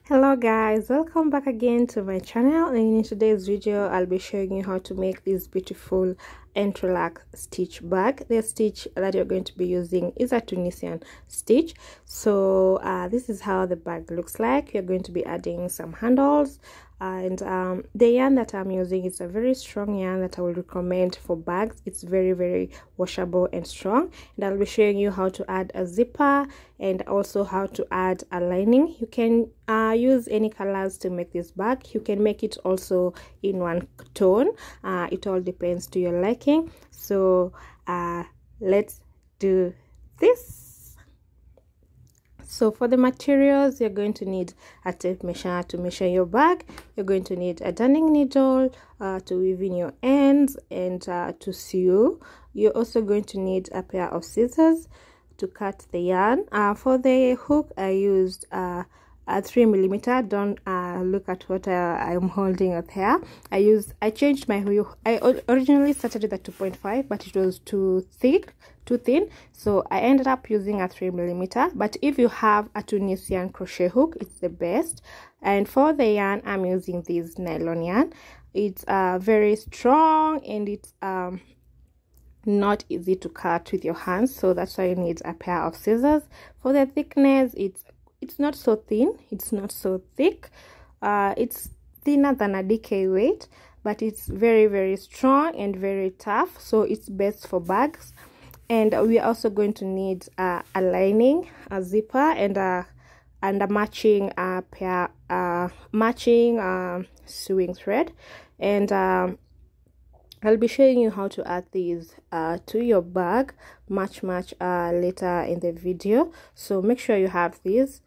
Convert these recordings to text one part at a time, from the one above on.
Hello guys, welcome back again to my channel, and in today's video I'll be showing you how to make this beautiful Entrelac stitch bag. The stitch that you're going to be using is a Tunisian stitch. So this is how the bag looks like. You're going to be adding some handles, and the yarn that I'm using is a very strong yarn that I will recommend for bags. It's very washable and strong, and I'll be showing you how to add a zipper and also how to add a lining. You can use any colors to make this bag. You can make it also in one tone. It all depends to your liking. So let's do this. So for the materials, you're going to need a tape measure to measure your bag. You're going to need a darning needle to weave in your ends and to sew. You're also going to need a pair of scissors to cut the yarn. For the hook, I used a 3mm. Don't look at what I'm holding up here. I changed my hook. I originally started with a 2.5, but it was too thin, so I ended up using a 3mm. But if you have a Tunisian crochet hook, it's the best. And for the yarn, I'm using this nylon yarn. It's very strong, and it's not easy to cut with your hands, so that's why you need a pair of scissors. For the thickness, it's not so thin, it's not so thick. It's thinner than a DK weight, but it's very strong and very tough, so it's best for bags. And we are also going to need a lining, a zipper, and a matching pair matching sewing thread. And I'll be showing you how to add these to your bag much later in the video, so make sure you have these.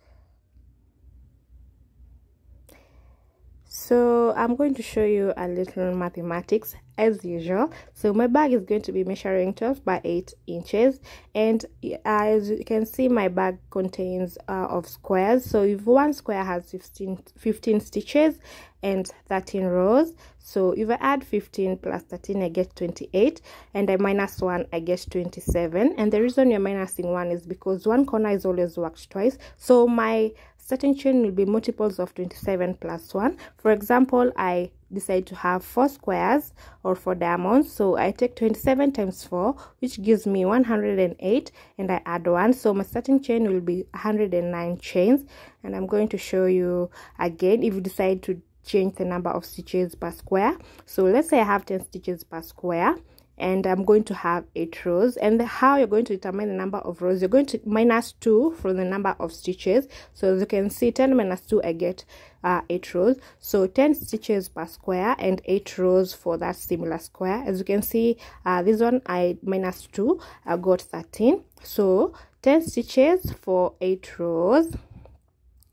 So I'm going to show you a little mathematics as usual. So my bag is going to be measuring 12 by 8 inches, and as you can see, my bag contains of squares. So if one square has 15 stitches and 13 rows, so if I add 15 plus 13, I get 28, and I minus 1, I get 27. And the reason you're minusing 1 is because one corner is always worked twice, so my starting chain will be multiples of 27 plus 1. For example, I decide to have 4 squares or 4 diamonds, so I take 27 times 4, which gives me 108, and I add 1, so my starting chain will be 109 chains. And I'm going to show you again if you decide to change the number of stitches per square. So let's say I have 10 stitches per square, and I'm going to have 8 rows. And how you're going to determine the number of rows, you're going to minus 2 from the number of stitches. So as you can see, 10 minus 2, I get 8 rows. So 10 stitches per square and 8 rows for that similar square. As you can see, this one I minus 2, I got 13. So 10 stitches for 8 rows.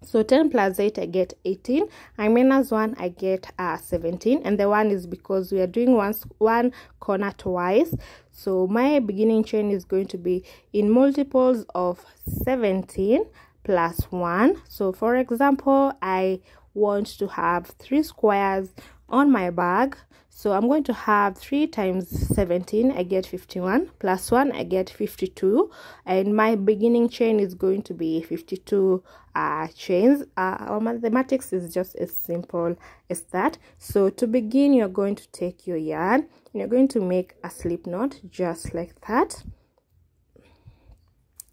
So 10 plus 8, I get 18. I minus 1, I get 17. And the 1 is because we are doing one corner twice. So my beginning chain is going to be in multiples of 17 plus 1. So for example, I want to have 3 squares on my bag. So I'm going to have 3 times 17, I get 51, plus 1, I get 52, and my beginning chain is going to be 52 chains. Our mathematics is just as simple as that. So to begin, you're going to take your yarn and you're going to make a slip knot just like that.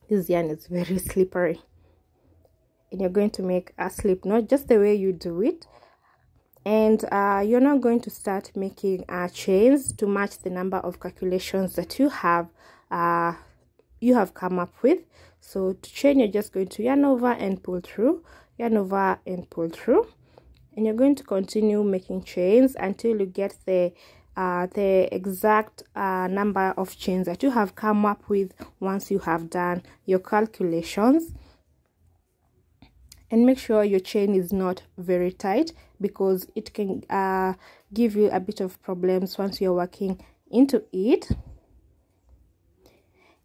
This yarn is very slippery, and you're going to make a slip knot just the way you do it. And you're not going to start making chains to match the number of calculations that you have come up with. So to chain, you're just going to yarn over and pull through, yarn over and pull through, and you're going to continue making chains until you get the exact number of chains that you have come up with once you have done your calculations. And make sure your chain is not very tight, because it can give you a bit of problems once you're working into it.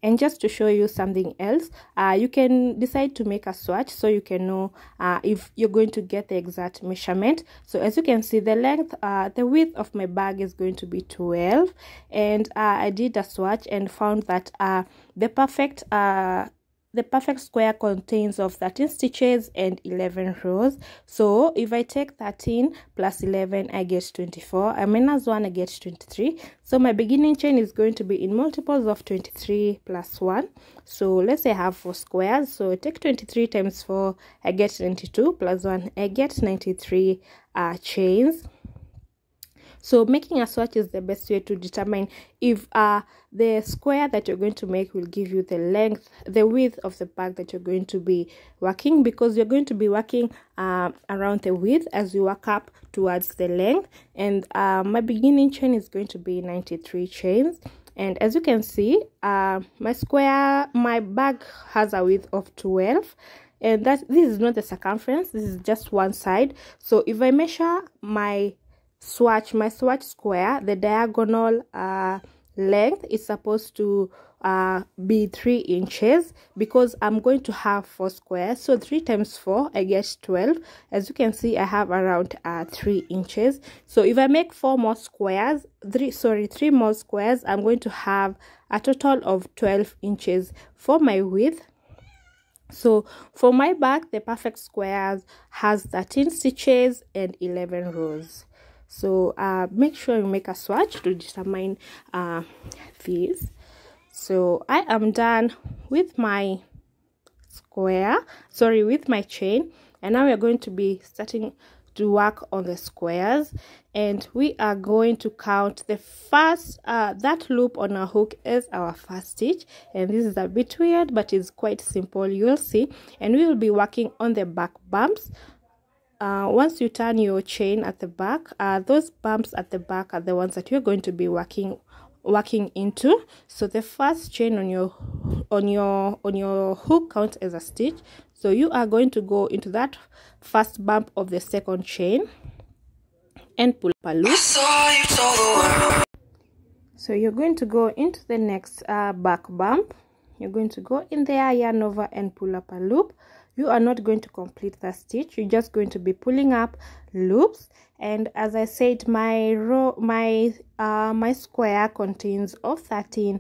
And just to show you something else, you can decide to make a swatch so you can know if you're going to get the exact measurement. So as you can see, the width of my bag is going to be 12, and I did a swatch and found that the perfect the perfect square contains of 13 stitches and 11 rows. So if I take 13 plus 11, I get 24. I minus 1, I get 23. So my beginning chain is going to be in multiples of 23 plus 1. So let's say I have 4 squares. So I take 23 times 4, I get 92, plus 1, I get 93 chains. So making a swatch is the best way to determine if the square that you're going to make will give you the length, the width of the bag that you're going to be working, because you're going to be working around the width as you work up towards the length. And my beginning chain is going to be 93 chains. And as you can see, my bag has a width of 12. And this is not the circumference, this is just one side. So if I measure my swatch square, the diagonal length is supposed to be 3 inches, because I'm going to have 4 squares. So 3 times 4, I get 12. As you can see, I have around 3 inches. So if I make 3 more squares, I'm going to have a total of 12 inches for my width. So for my bag, the perfect squares has 13 stitches and 11 rows. So make sure you make a swatch to determine these. So I am done with my with my chain, and now we are going to be starting to work on the squares, and we are going to count the first that loop on our hook is our first stitch, and this is a bit weird, but it's quite simple, you'll see. And we will be working on the back bumps. Once you turn your chain at the back, those bumps at the back are the ones that you're going to be working into. So the first chain on your hook counts as a stitch. So you are going to go into that first bump of the second chain and pull up a loop. So you're going to go into the next back bump. You're going to go in there, yarn over, and pull up a loop. You are not going to complete the stitch, you're just going to be pulling up loops. And as I said, my square contains of 13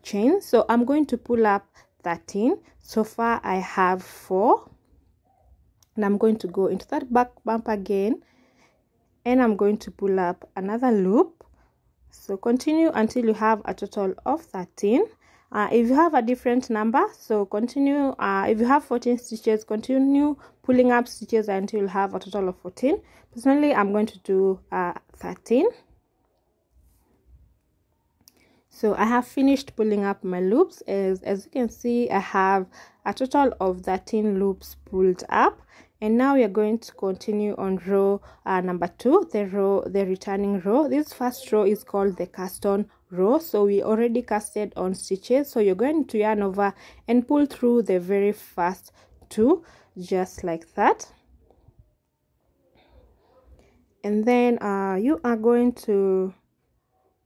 chains, so I'm going to pull up 13. So far I have 4, and I'm going to go into that back bump again, and I'm going to pull up another loop. So continue until you have a total of 13. If you have a different number, so continue. If you have 14 stitches, continue pulling up stitches until you have a total of 14. Personally, I'm going to do 13. So I have finished pulling up my loops. As you can see, I have a total of 13 loops pulled up. And now we are going to continue on row number 2, the returning row. This first row is called the cast on row. So we already casted on stitches. So you're going to yarn over and pull through the very first 2, just like that. And then you are going to,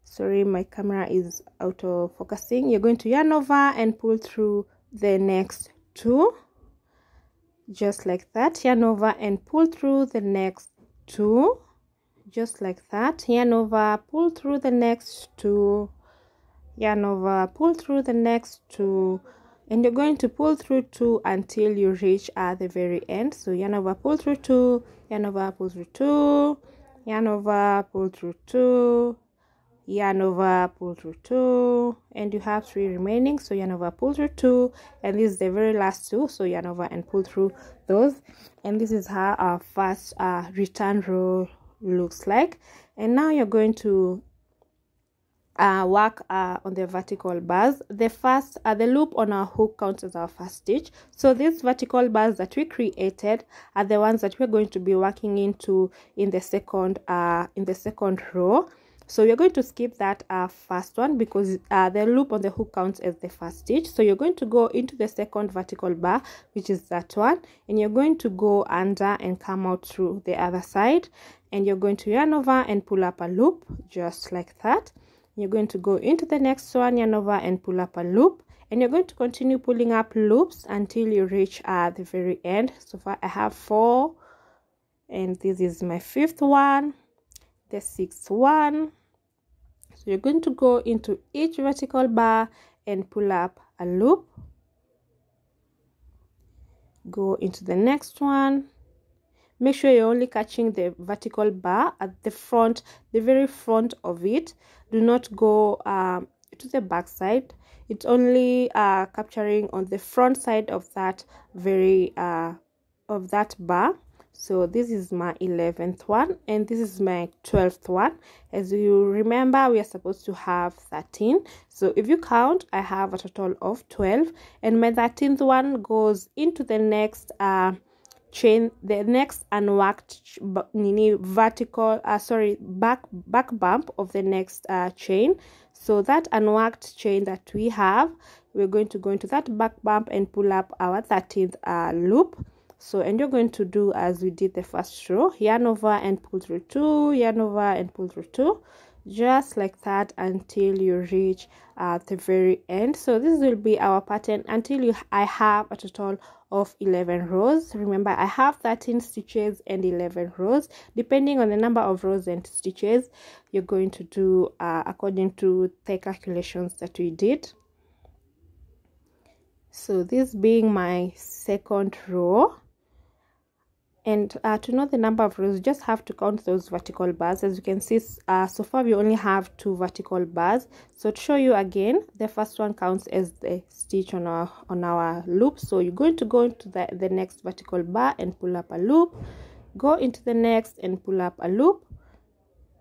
sorry, my camera is auto focusing. You're going to yarn over and pull through the next 2. Just like that. Yarn over and pull through the next 2, just like that. Yarn over, pull through the next 2, yarn over, pull through the next 2, and you're going to pull through 2 until you reach the very end. So yarn over, pull through 2, yarn over, pull through 2, yarn over, pull through 2, yarn over, pull through 2, and you have 3 remaining. So yarn over, pull through 2, and this is the very last 2. So yarn over and pull through those, and this is how our first return row looks like. And now you're going to work on the vertical bars. The loop on our hook counts as our first stitch. So these vertical bars that we created are the ones that we're going to be working into in the second row. So you're going to skip that first one, because the loop on the hook counts as the first stitch. So you're going to go into the second vertical bar, which is that one, and you're going to go under and come out through the other side, and you're going to yarn over and pull up a loop, just like that. You're going to go into the next one, yarn over and pull up a loop, and you're going to continue pulling up loops until you reach the very end. So far I have 4, and this is my 5th one, the 6th one. So you're going to go into each vertical bar and pull up a loop, go into the next one. Make sure you're only catching the vertical bar at the front, the very front of it. Do not go to the back side. It's only capturing on the front side of that very of that bar. So this is my 11th one and this is my 12th one. As you remember, we are supposed to have 13. So if you count, I have a total of 12, and my 13th one goes into the next chain, the next unworked vertical back bump of the next chain. So that unworked chain that we have, we're going to go into that back bump and pull up our 13th loop. So, and you're going to do as we did the first row, yarn over and pull through 2, yarn over and pull through 2, just like that until you reach the very end. So this will be our pattern until I have a total of 11 rows. Remember, I have 13 stitches and 11 rows. Depending on the number of rows and stitches, you're going to do according to the calculations that we did. So this being my second row, and to know the number of rows, you just have to count those vertical bars. As you can see, so far we only have 2 vertical bars. So to show you again, the first one counts as the stitch on our loop. So you're going to go into the next vertical bar and pull up a loop, go into the next and pull up a loop.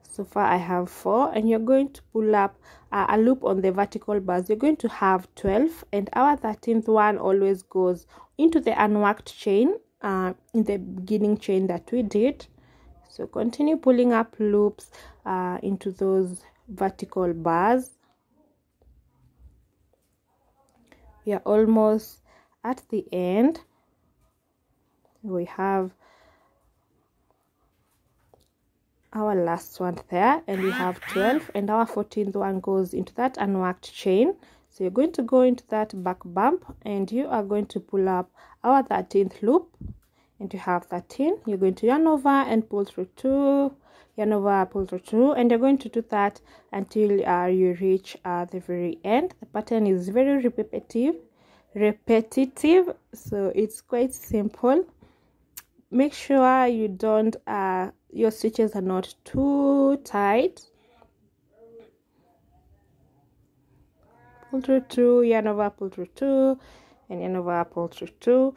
So far I have 4, and you're going to pull up a loop on the vertical bars. You're going to have 12, and our 13th one always goes into the unworked chain in the beginning chain that we did. So continue pulling up loops into those vertical bars. We are almost at the end. We have our last one there, and we have 12, and our 14th one goes into that unworked chain. So you're going to go into that back bump and you are going to pull up our 13th loop, and you have 13. You're going to yarn over and pull through 2, yarn over, pull through 2, and you're going to do that until you reach the very end. The pattern is very repetitive, so it's quite simple. Make sure you don't your stitches are not too tight. Pull through 2, yarn over, pull through 2, and yarn over, pull through 2,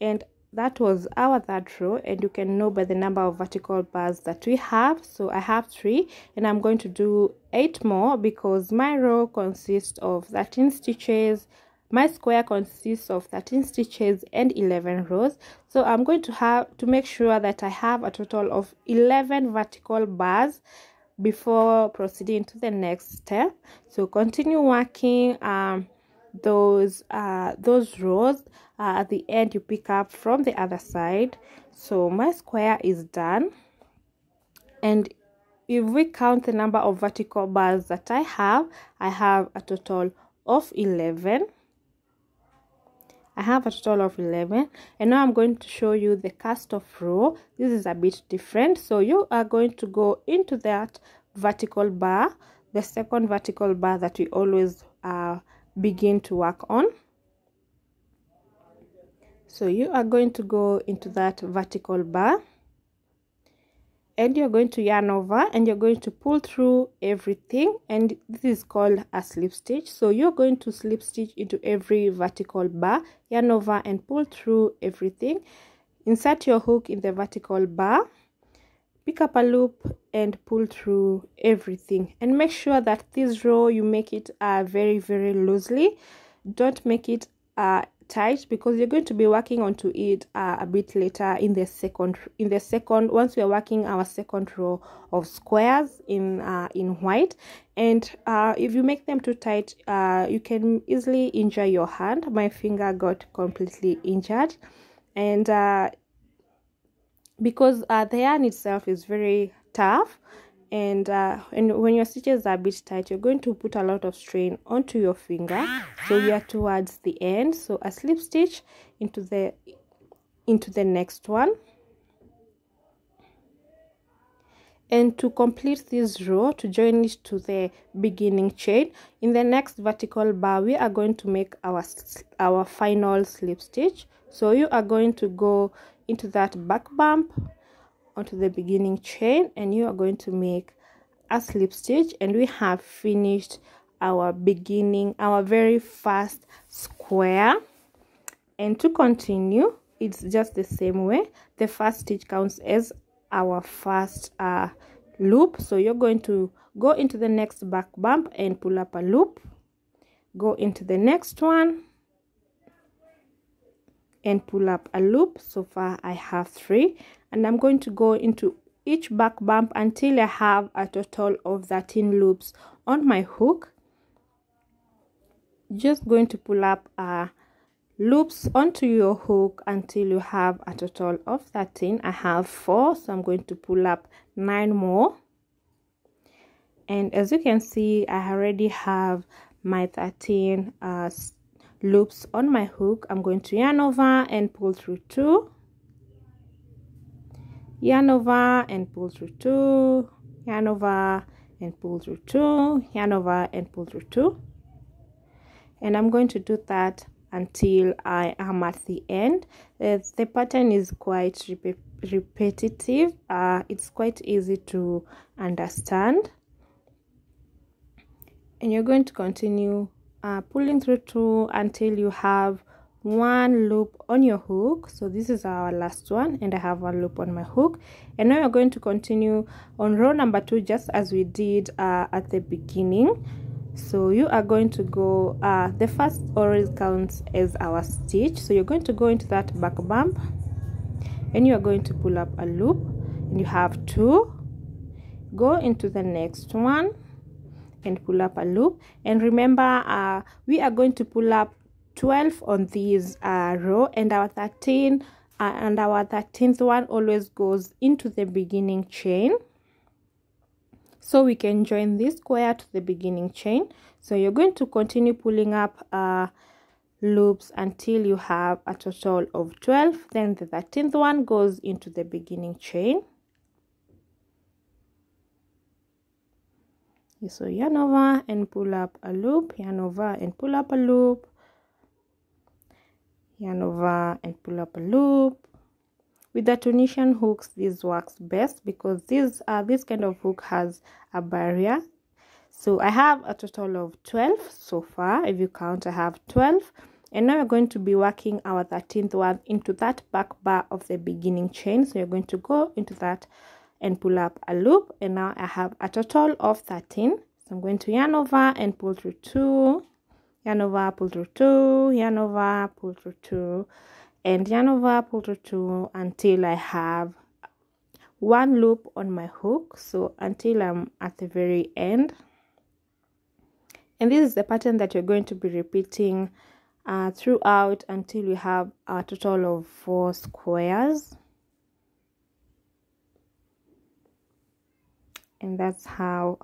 and that was our third row. And you can know by the number of vertical bars that we have. So I have 3, and I'm going to do 8 more because my row consists of 13 stitches. My square consists of 13 stitches and 11 rows. So I'm going to have to make sure that I have a total of 11 vertical bars before proceeding to the next step. So continue working those rows. At the end you pick up from the other side. So my square is done, and if we count the number of vertical bars that I have a total of 11. I have a total of 11, and now I'm going to show you the cast off row. This is a bit different. So you are going to go into that vertical bar, the second vertical bar that we always begin to work on. So you are going to go into that vertical bar, and you're going to yarn over and you're going to pull through everything, and this is called a slip stitch. So you're going to slip stitch into every vertical bar, yarn over and pull through everything. Insert your hook in the vertical bar, pick up a loop and pull through everything, and make sure that this row you make it very loosely. Don't make it tight, because you're going to be working onto it a bit later in the second once we are working our second row of squares in white. And if you make them too tight, you can easily injure your hand. My finger got completely injured, and because the yarn itself is very tough, and when your stitches are a bit tight, you're going to put a lot of strain onto your finger. So we are towards the end. So a slip stitch into the next one, and to complete this row, to join it to the beginning chain, in the next vertical bar we are going to make our final slip stitch. So you are going to go into that back bump onto the beginning chain, and you are going to make a slip stitch, and we have finished our very first square. And to continue, it's just the same way. The first stitch counts as our first loop. So you're going to go into the next back bump and pull up a loop, go into the next one and pull up a loop. So far I have 3, and I'm going to go into each back bump until I have a total of 13 loops on my hook. Just going to pull up loops onto your hook until you have a total of 13. I have 4, so I'm going to pull up 9 more. And as you can see, I already have my 13 loops on my hook. I'm going to yarn over and pull through 2, yarn over and pull through 2, yarn over and pull through 2, yarn over and pull through 2. And I'm going to do that until I am at the end. The pattern is quite repetitive. It's quite easy to understand, and you're going to continue pulling through 2 until you have 1 loop on your hook. So this is our last one, and I have 1 loop on my hook. And now you're going to continue on row number 2 just as we did at the beginning. So you are going to go, the first always counts as our stitch. So you're going to go into that back bump, and you are going to pull up a loop, and you have 2, go into the next one and pull up a loop. And remember, we are going to pull up 12 on these row, and our 13 and our 13th one always goes into the beginning chain, so we can join this square to the beginning chain. So you're going to continue pulling up loops until you have a total of 12. Then the 13th one goes into the beginning chain. So yarn over and pull up a loop, yarn over and pull up a loop, yarn over and pull up a loop. With the Tunisian hooks, this works best because this kind of hook has a barrier. So I have a total of 12 so far. If you count, I have 12. And now we're going to be working our 13th one into that back bar of the beginning chain. So you're going to go into that and pull up a loop, and now I have a total of 13. So I'm going to yarn over and pull through 2, yarn over, pull through 2, yarn over, pull through 2, and yarn over, pull through 2 until I have 1 loop on my hook. So until I'm at the very end. And this is the pattern that you're going to be repeating throughout until you have a total of 4 squares. And that's how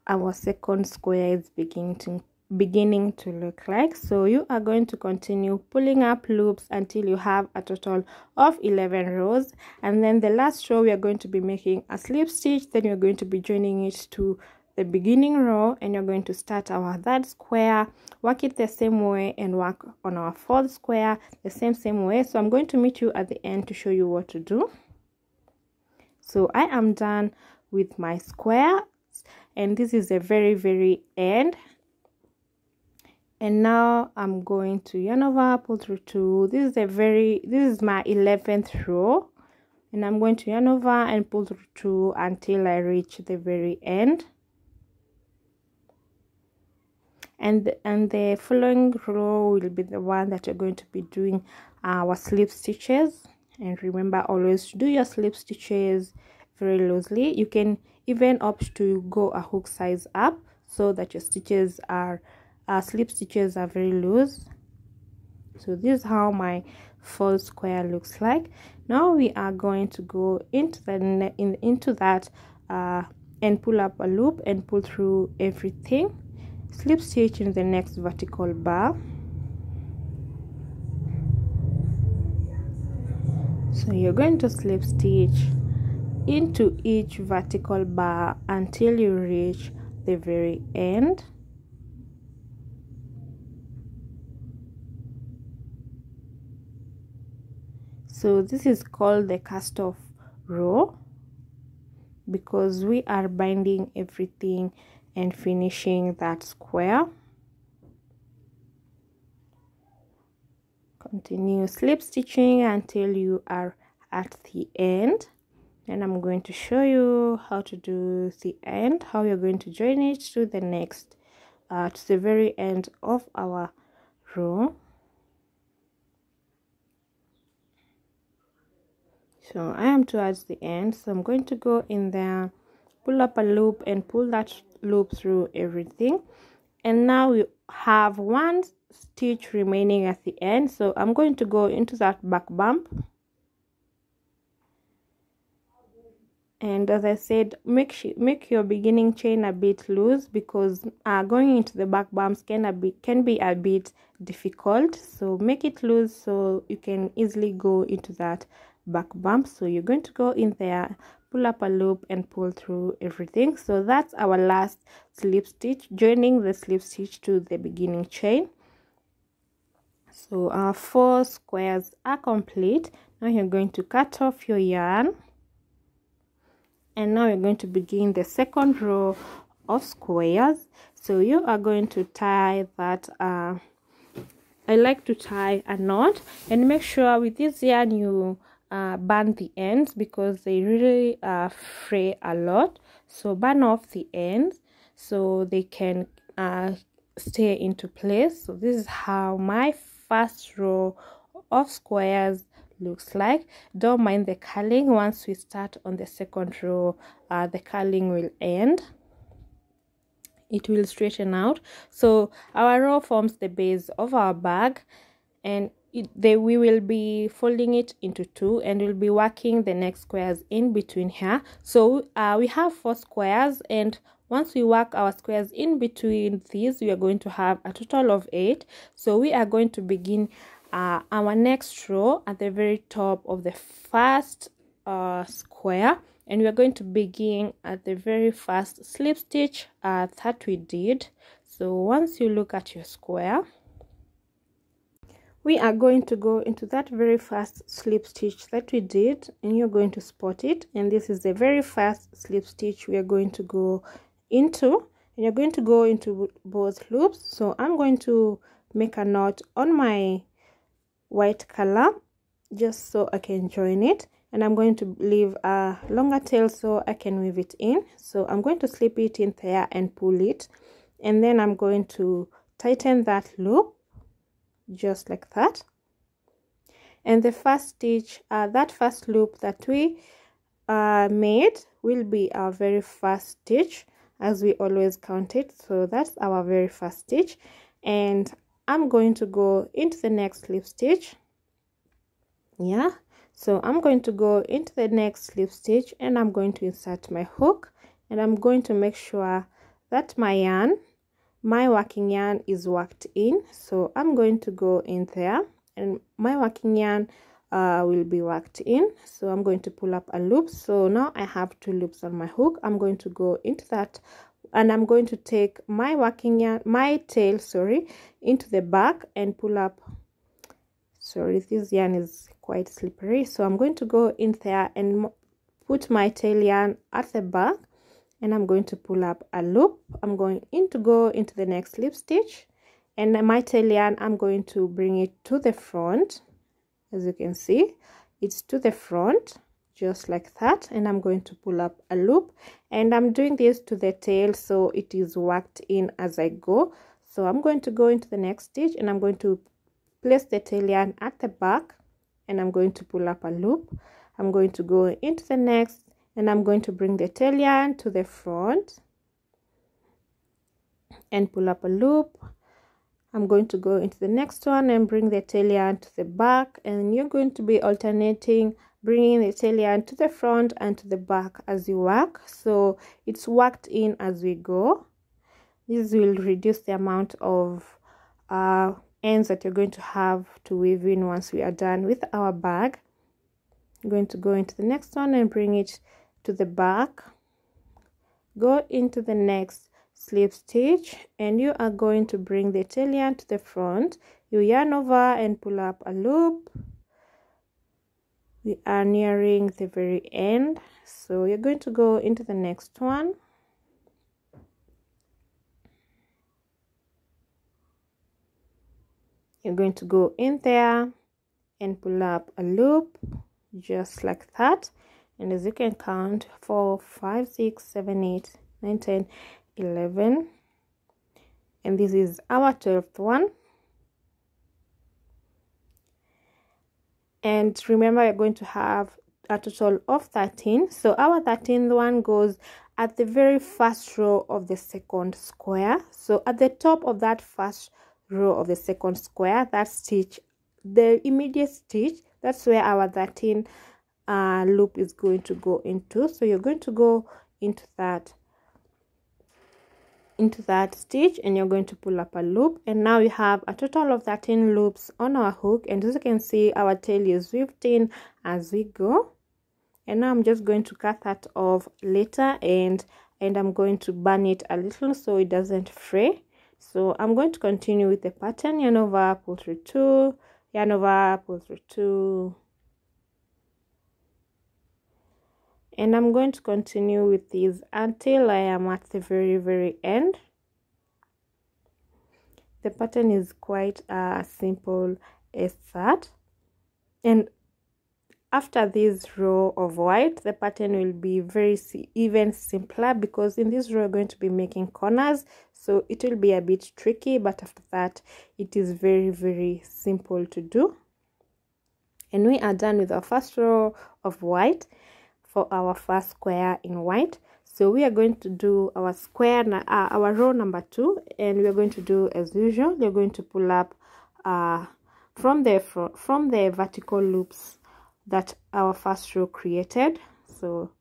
our second square is beginning to look like. So you are going to continue pulling up loops until you have a total of 11 rows, and then the last row we are going to be making a slip stitch. Then you're going to be joining it to the beginning row, and you're going to start our 3rd square, work it the same way, and work on our 4th square the same way. So I'm going to meet you at the end to show you what to do. So I am done with my square, and this is the very end. And now I'm going to yarn over, pull through 2. This is my 11th row, and I'm going to yarn over and pull through 2 until I reach the very end. And the following row will be the one that you're going to be doing our slip stitches. And remember, always do your slip stitches very loosely. You can even opt to go a hook size up so that your stitches are slip stitches are very loose. So this is how my 4th square looks like. Now we are going to go into that and pull up a loop and pull through everything, slip stitch in the next vertical bar. So you're going to slip stitch into each vertical bar until you reach the very end. So this is called the cast off row because we are binding everything and finishing that square. Continue slip stitching until you are at the end, and I'm going to show you how to do the end, how you're going to join it to the next to the very end of our row. So I am towards the end, so I'm going to go in there, pull up a loop and pull that loop through everything, and now we have one stitch remaining at the end. So I'm going to go into that back bump, and as I said, make your beginning chain a bit loose because going into the back bumps can be a bit difficult. So make it loose so you can easily go into that back bump. So you're going to go in there, pull up a loop and pull through everything. So that's our last slip stitch, joining the slip stitch to the beginning chain. So our 4 squares are complete. Now you're going to cut off your yarn, and now you're going to begin the second row of squares. So you are going to tie that I like to tie a knot, and make sure with this yarn you burn the ends because they really fray a lot. So burn off the ends so they can stay into place. So this is how my first row of squares looks like. Don't mind the curling. Once we start on the second row, the curling will end. It will straighten out. So our row forms the base of our bag, and we will be folding it into 2, and we'll be working the next squares in between here. So we have 4 squares, and once we work our squares in between these, we are going to have a total of 8. So we are going to begin our next row at the very top of the first square, and we are going to begin at the very first slip stitch that we did. So once you look at your square, we are going to go into that very first slip stitch that we did, and you're going to spot it, and this is the very first slip stitch we are going to go into, and you're going to go into both loops. So I'm going to make a knot on my white color just so I can join it, and I'm going to leave a longer tail so I can weave it in. So I'm going to slip it in there and pull it, and then I'm going to tighten that loop just like that. And the first stitch, that first loop that we made will be our very first stitch, as we always count it. So that's our very first stitch, and I'm going to go into the next slip stitch. Yeah, so I'm going to go into the next slip stitch, and I'm going to insert my hook, and I'm going to make sure that my working yarn is worked in. So I'm going to go in there, and my working yarn will be worked in. So I'm going to pull up a loop. So now I have 2 loops on my hook. I'm going to go into that, and I'm going to take my working yarn, my tail, into the back and pull up. Sorry, this yarn is quite slippery. So I'm going to go in there and put my tail yarn at the back, and I'm going to pull up a loop. I'm going to go into the next slip stitch, and my tail yarn, I'm going to bring it to the front. As you can see, it's to the front just like that, and I'm going to pull up a loop, and I'm doing this to the tail so it is worked in as I go. So I'm going to go into the next stitch, and I'm going to place the tail yarn at the back, and I'm going to pull up a loop. I'm going to go into the next, and I'm going to bring the tail yarn to the front and pull up a loop. I'm going to go into the next one and bring the tail yarn to the back, and you're going to be alternating bringing the tail yarn to the front and to the back as you work, so it's worked in as we go. This will reduce the amount of ends that you're going to have to weave in once we are done with our bag. I'm going to go into the next one and bring it to the back, go into the next slip stitch, and you are going to bring the tail yarn to the front. You yarn over and pull up a loop, We are nearing the very end, so you're going to go into the next one. You're going to go in there and pull up a loop just like that, and as you can count, 4, 5, 6, 7, 8, 9, 10, 11, and this is our 12th one. And remember, you're going to have a total of 13, so our 13th one goes at the very first row of the second square. So at the top of that first row of the second square, that stitch, the immediate stitch, that's where our 13 loop is going to go into. So you're going to go into that stitch, and you're going to pull up a loop, and now you have a total of 13 loops on our hook. And as you can see, our tail is weaved in as we go. And now I'm just going to cut that off later, and I'm going to burn it a little so it doesn't fray. So I'm going to continue with the pattern: yarn over, pull through 2, yarn over, pull through 2, and I'm going to continue with these until I am at the very end. The pattern is quite simple as that, and after this row of white, the pattern will be even simpler, because in this row we're going to be making corners, so it will be a bit tricky, but after that it is very simple to do. And we are done with our first row of white for our first square in white. So we are going to do our our row number 2, and we are going to do as usual. You're going to pull up from the vertical loops that our first row created. So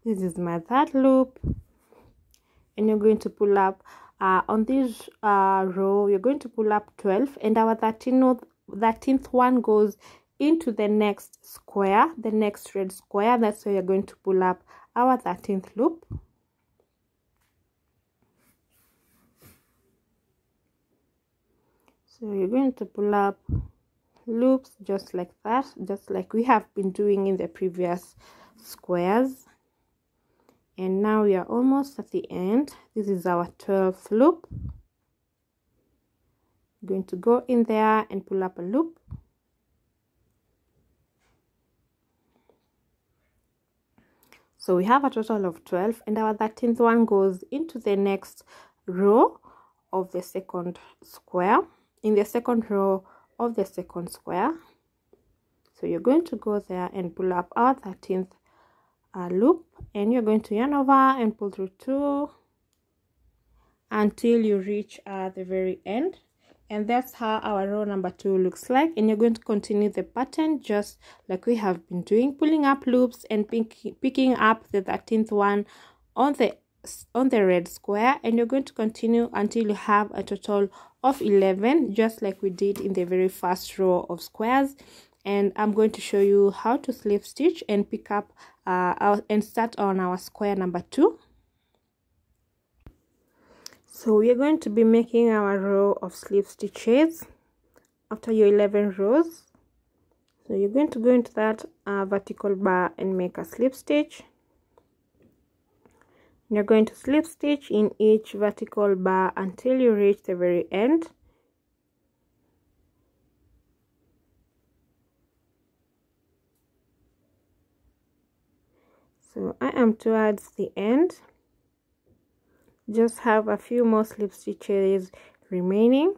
this is my third loop, and you're going to pull up on this row, you're going to pull up 12, and our 13th one goes into the next square, the next red square. That's where you're going to pull up our 13th loop. So you're going to pull up loops just like that, just like we have been doing in the previous squares. And now we are almost at the end. This is our 12th loop. I'm going to go in there and pull up a loop. So we have a total of 12, and our 13th one goes into the next row of the second square, in the second row of the second square. So you're going to go there and pull up our 13th loop, and you're going to yarn over and pull through 2 until you reach the very end. And that's how our row number 2 looks like. And you're going to continue the pattern just like we have been doing, pulling up loops and picking up the 13th one on the red square, and you're going to continue until you have a total of 11, just like we did in the very first row of squares. And I'm going to show you how to slip stitch and pick up and start on our square number 2. So we are going to be making our row of slip stitches after your 11 rows. So you're going to go into that vertical bar and make a slip stitch. You're going to slip stitch in each vertical bar until you reach the very end. So I am towards the end. Just have a few more slip stitches remaining.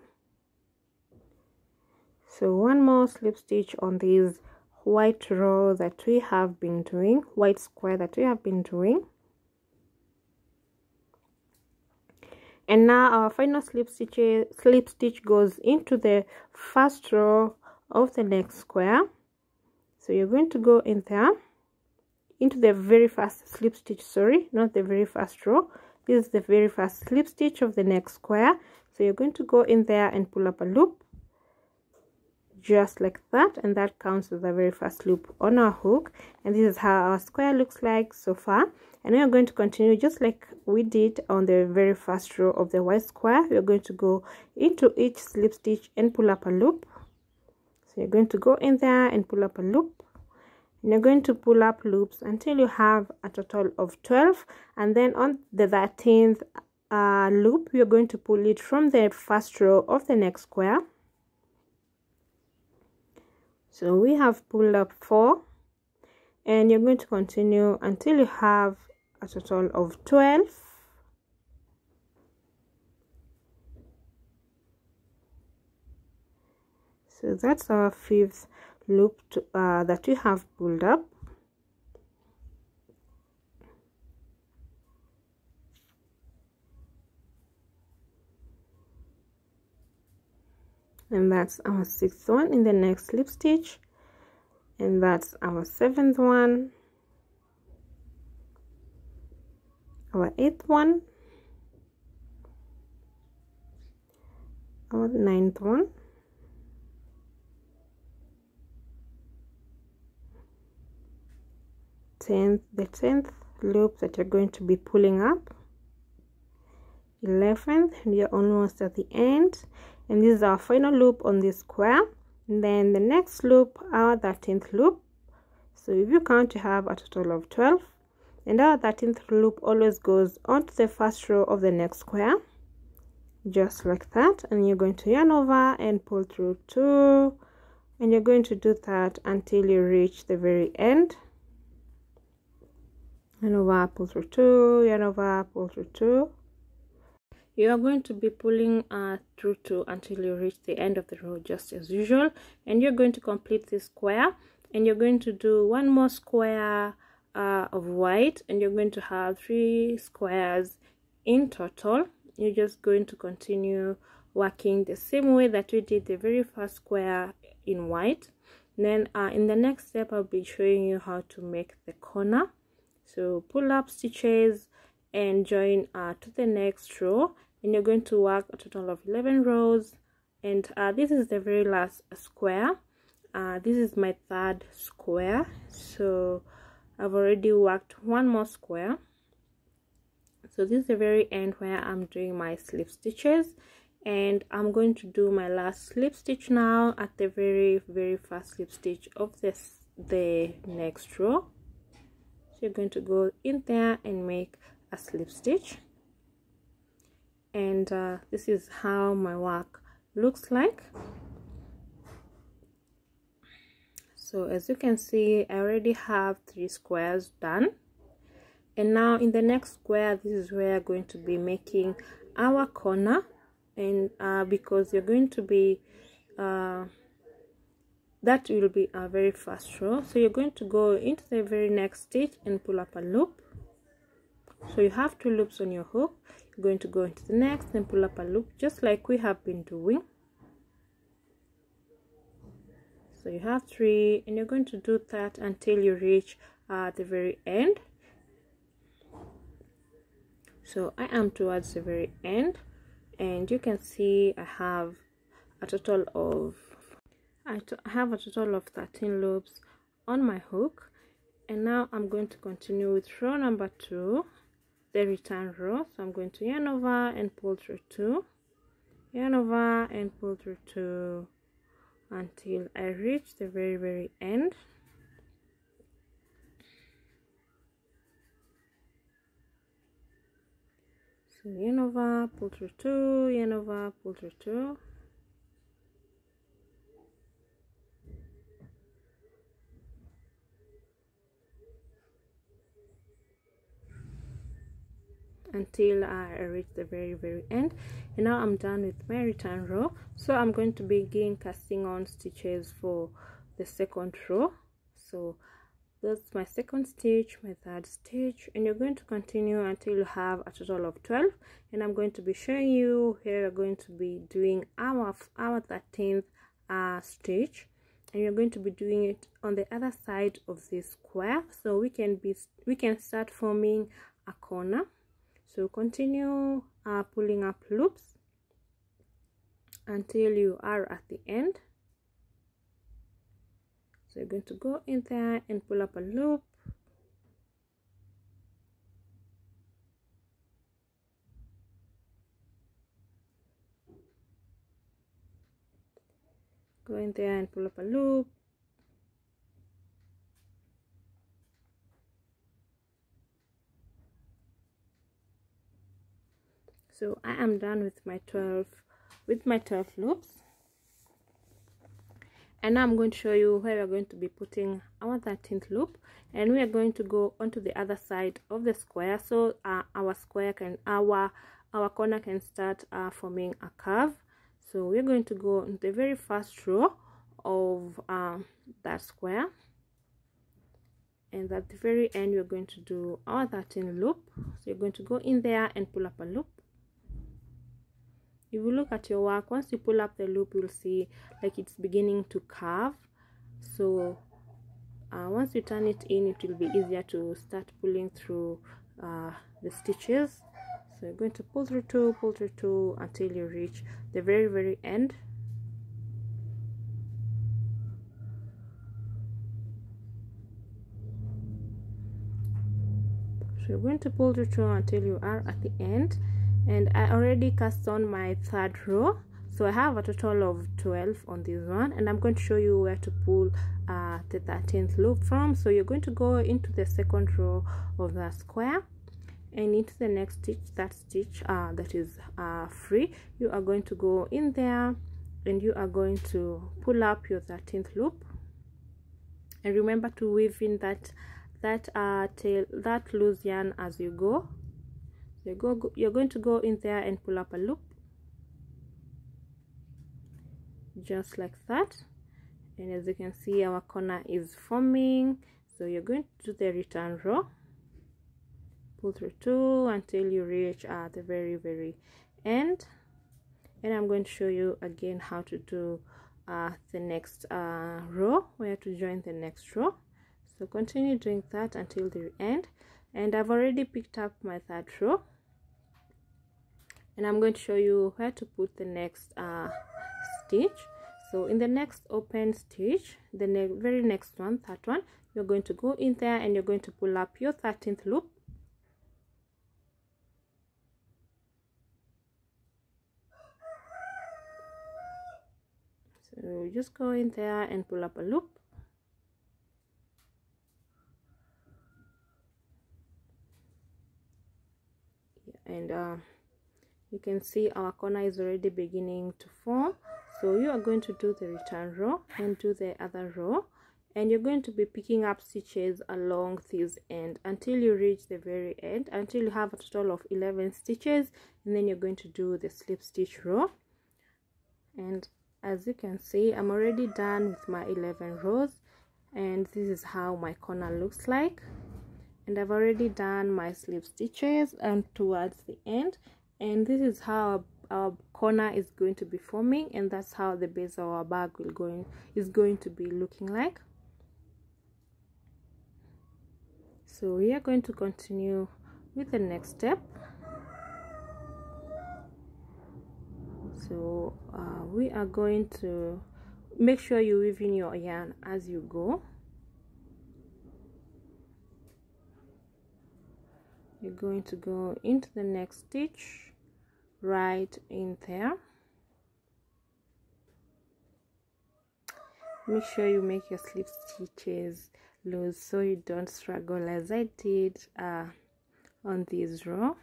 So one more slip stitch on this white row that we have been doing, white square that we have been doing. And now our final slip stitch goes into the first row of the next square. So you're going to go in there into the very first slip stitch, sorry, not the very first row. This is the very first slip stitch of the next square. So you're going to go in there and pull up a loop just like that, and that counts as the very first loop on our hook. And this is how our square looks like so far. And we are going to continue just like we did on the very first row of the white square. We are going to go into each slip stitch and pull up a loop. So you're going to go in there and pull up a loop, and you're going to pull up loops until you have a total of 12, and then on the 13th loop you're going to pull it from the first row of the next square. So we have pulled up 4, and you're going to continue until you have a total of 12. So that's our 5th loop that we have pulled up. And that's our 6th one in the next slip stitch, and that's our 7th one, our 8th one, our 9th one, the 10th loop that you're going to be pulling up, 11th, and you're almost at the end, and this is our final loop on this square. And then the next loop, our 13th loop. So if you count, you have a total of 12, and our 13th loop always goes onto the first row of the next square, just like that. And you're going to yarn over and pull through 2, and you're going to do that until you reach the very end. Yarn over, pull through 2, yarn over, pull through 2. You are going to be pulling through 2 until you reach the end of the row, just as usual, and you're going to complete this square, and you're going to do one more square of white, and you're going to have 3 squares in total. You're just going to continue working the same way that we did the very first square in white. And then in the next step I'll be showing you how to make the corner. So pull up stitches and join to the next row, and you're going to work a total of 11 rows, and this is the very last square. This is my 3rd square, so I've already worked one more square. So this is the very end where I'm doing my slip stitches, and I'm going to do my last slip stitch now at the very first slip stitch of the next row. So you're going to go in there and make a slip stitch, and this is how my work looks like. So as you can see, I already have 3 squares done, and now in the next square, this is where I'm going to be making our corner. And because you're going to be that will be our very first row, so you're going to go into the very next stitch and pull up a loop. So you have 2 loops on your hook. You're going to go into the next and pull up a loop, just like we have been doing. So you have 3, and you're going to do that until you reach the very end. So I am towards the very end, and you can see I have a total of 13 loops on my hook. And now I'm going to continue with row number 2, the return row. So I'm going to yarn over and pull through 2, yarn over and pull through 2 until I reach the very end. So yarn over, pull through 2, yarn over, pull through 2. Until I reach the very end. And now I'm done with my return row, so I'm going to begin casting on stitches for the second row. So that's my 2nd stitch, my 3rd stitch, and you're going to continue until you have a total of 12. And I'm going to be showing you here we're going to be doing our 13th stitch, and you're going to be doing it on the other side of this square, so we can start forming a corner. So continue pulling up loops until you are at the end. So you're going to go in there and pull up a loop, go in there and pull up a loop, So I am done with my 12 loops, and now I'm going to show you where we're going to be putting our 13th loop, and we are going to go onto the other side of the square, so our corner can start forming a curve. So we're going to go in the very first row of that square, and at the very end we're going to do our 13th loop. So you're going to go in there and pull up a loop. If you look at your work, once you pull up the loop, you'll see like it's beginning to curve. So once you turn it in, it will be easier to start pulling through the stitches. So you're going to pull through two until you reach the very end. So you're going to pull through two until you are at the end. And I already cast on my third row, so I have a total of 12 on this one, and I'm going to show you where to pull the 13th loop from. So you're going to go into the second row of the square and into the next stitch, that is free. You are going to go in there and you are going to pull up your 13th loop, and remember to weave in that loose yarn as you go. You're going to go in there and pull up a loop just like that, and as you can see, our corner is forming. So you're going to do the return row, pull through two until you reach the very end, and I'm going to show you again how to do the next row, where to join the next row. So continue doing that until the end, and I've already picked up my third row, and I'm going to show you where to put the next stitch. So in the next open stitch, the very next one, that one, you're going to go in there and you're going to pull up your 13th loop. So just go in there and pull up a loop. And you can see our corner is already beginning to form. So you are going to do the return row and do the other row, and you're going to be picking up stitches along this end until you reach the very end, until you have a total of 11 stitches, and then you're going to do the slip stitch row. And as you can see, I'm already done with my 11 rows, and this is how my corner looks like. And I've already done my slip stitches and towards the end, and this is how our corner is going to be forming, and that's how the base of our bag is going to be looking like. So we are going to continue with the next step. So we are going to make sure you weave in your yarn as you go. You're going to go into the next stitch right in there. Make sure you make your slip stitches loose so you don't struggle as I did on this row.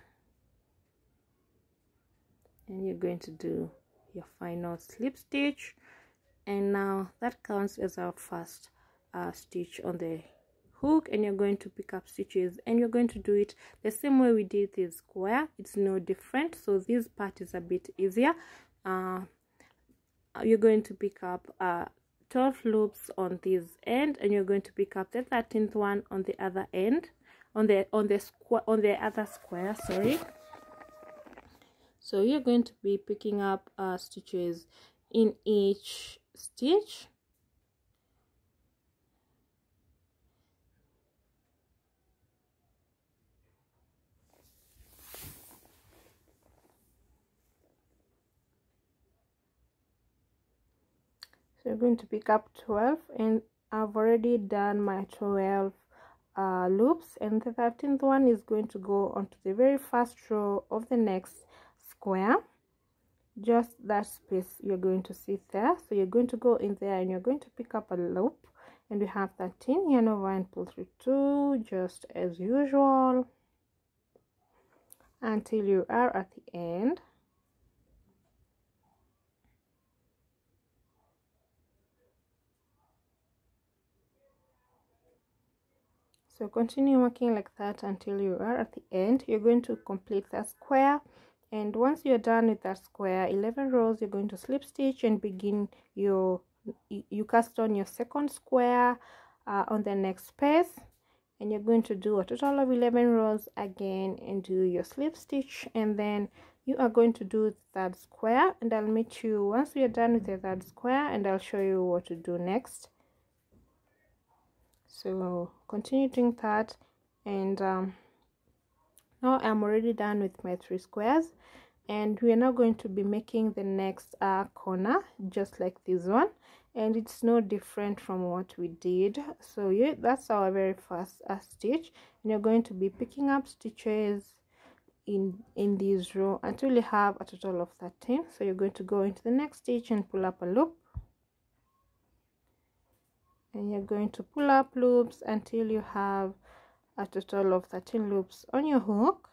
And you're going to do your final slip stitch, and now that counts as our first stitch on the hook, and you're going to pick up stitches, and you're going to do it the same way we did this square. It's no different, so this part is a bit easier. You're going to pick up 12 loops on this end, and you're going to pick up the 13th one on the other end, on the other square, sorry. So you're going to be picking up stitches in each stitch. So you're going to pick up 12, and I've already done my 12 loops, and the 13th one is going to go onto the very first row of the next square. Just that space you're going to see there. So you're going to go in there and you're going to pick up a loop, and we have 13, yarn over and pull through 2 just as usual. until you are at the end. So continue working like that until you are at the end. You're going to complete that square, and once you're done with that square 11 rows, you're going to slip stitch and begin you cast on your second square on the next space, and you're going to do a total of 11 rows again and do your slip stitch, and then you are going to do the third square, and I'll meet you once we are done with the third square, and I'll show you what to do next. So continue doing that, and now I'm already done with my 3 squares, and we are now going to be making the next corner just like this one, and it's no different from what we did. So yeah, that's our very first stitch, and you're going to be picking up stitches in this row until you have a total of 13. So you're going to go into the next stitch and pull up a loop, and you're going to pull up loops until you have a total of 13 loops on your hook.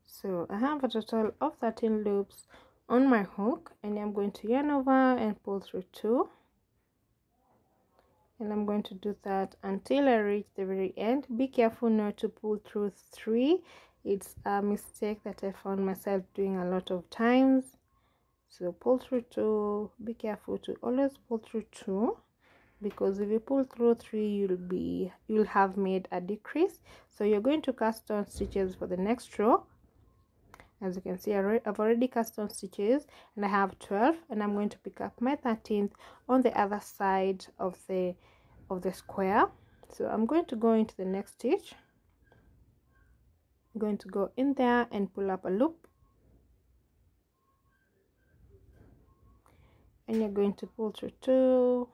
So I have a total of 13 loops on my hook, and I'm going to yarn over and pull through 2, and I'm going to do that until I reach the very end. Be careful not to pull through 3. It's a mistake that I found myself doing a lot of times. So pull through 2. Be careful to always pull through 2, because if you pull through 3 you'll have made a decrease. So you're going to cast on stitches for the next row. As you can see, I've already cast on stitches, and I have 12, and I'm going to pick up my 13th on the other side of the square. So I'm going to go into the next stitch. I'm going to go in there and pull up a loop, and you're going to pull through 2.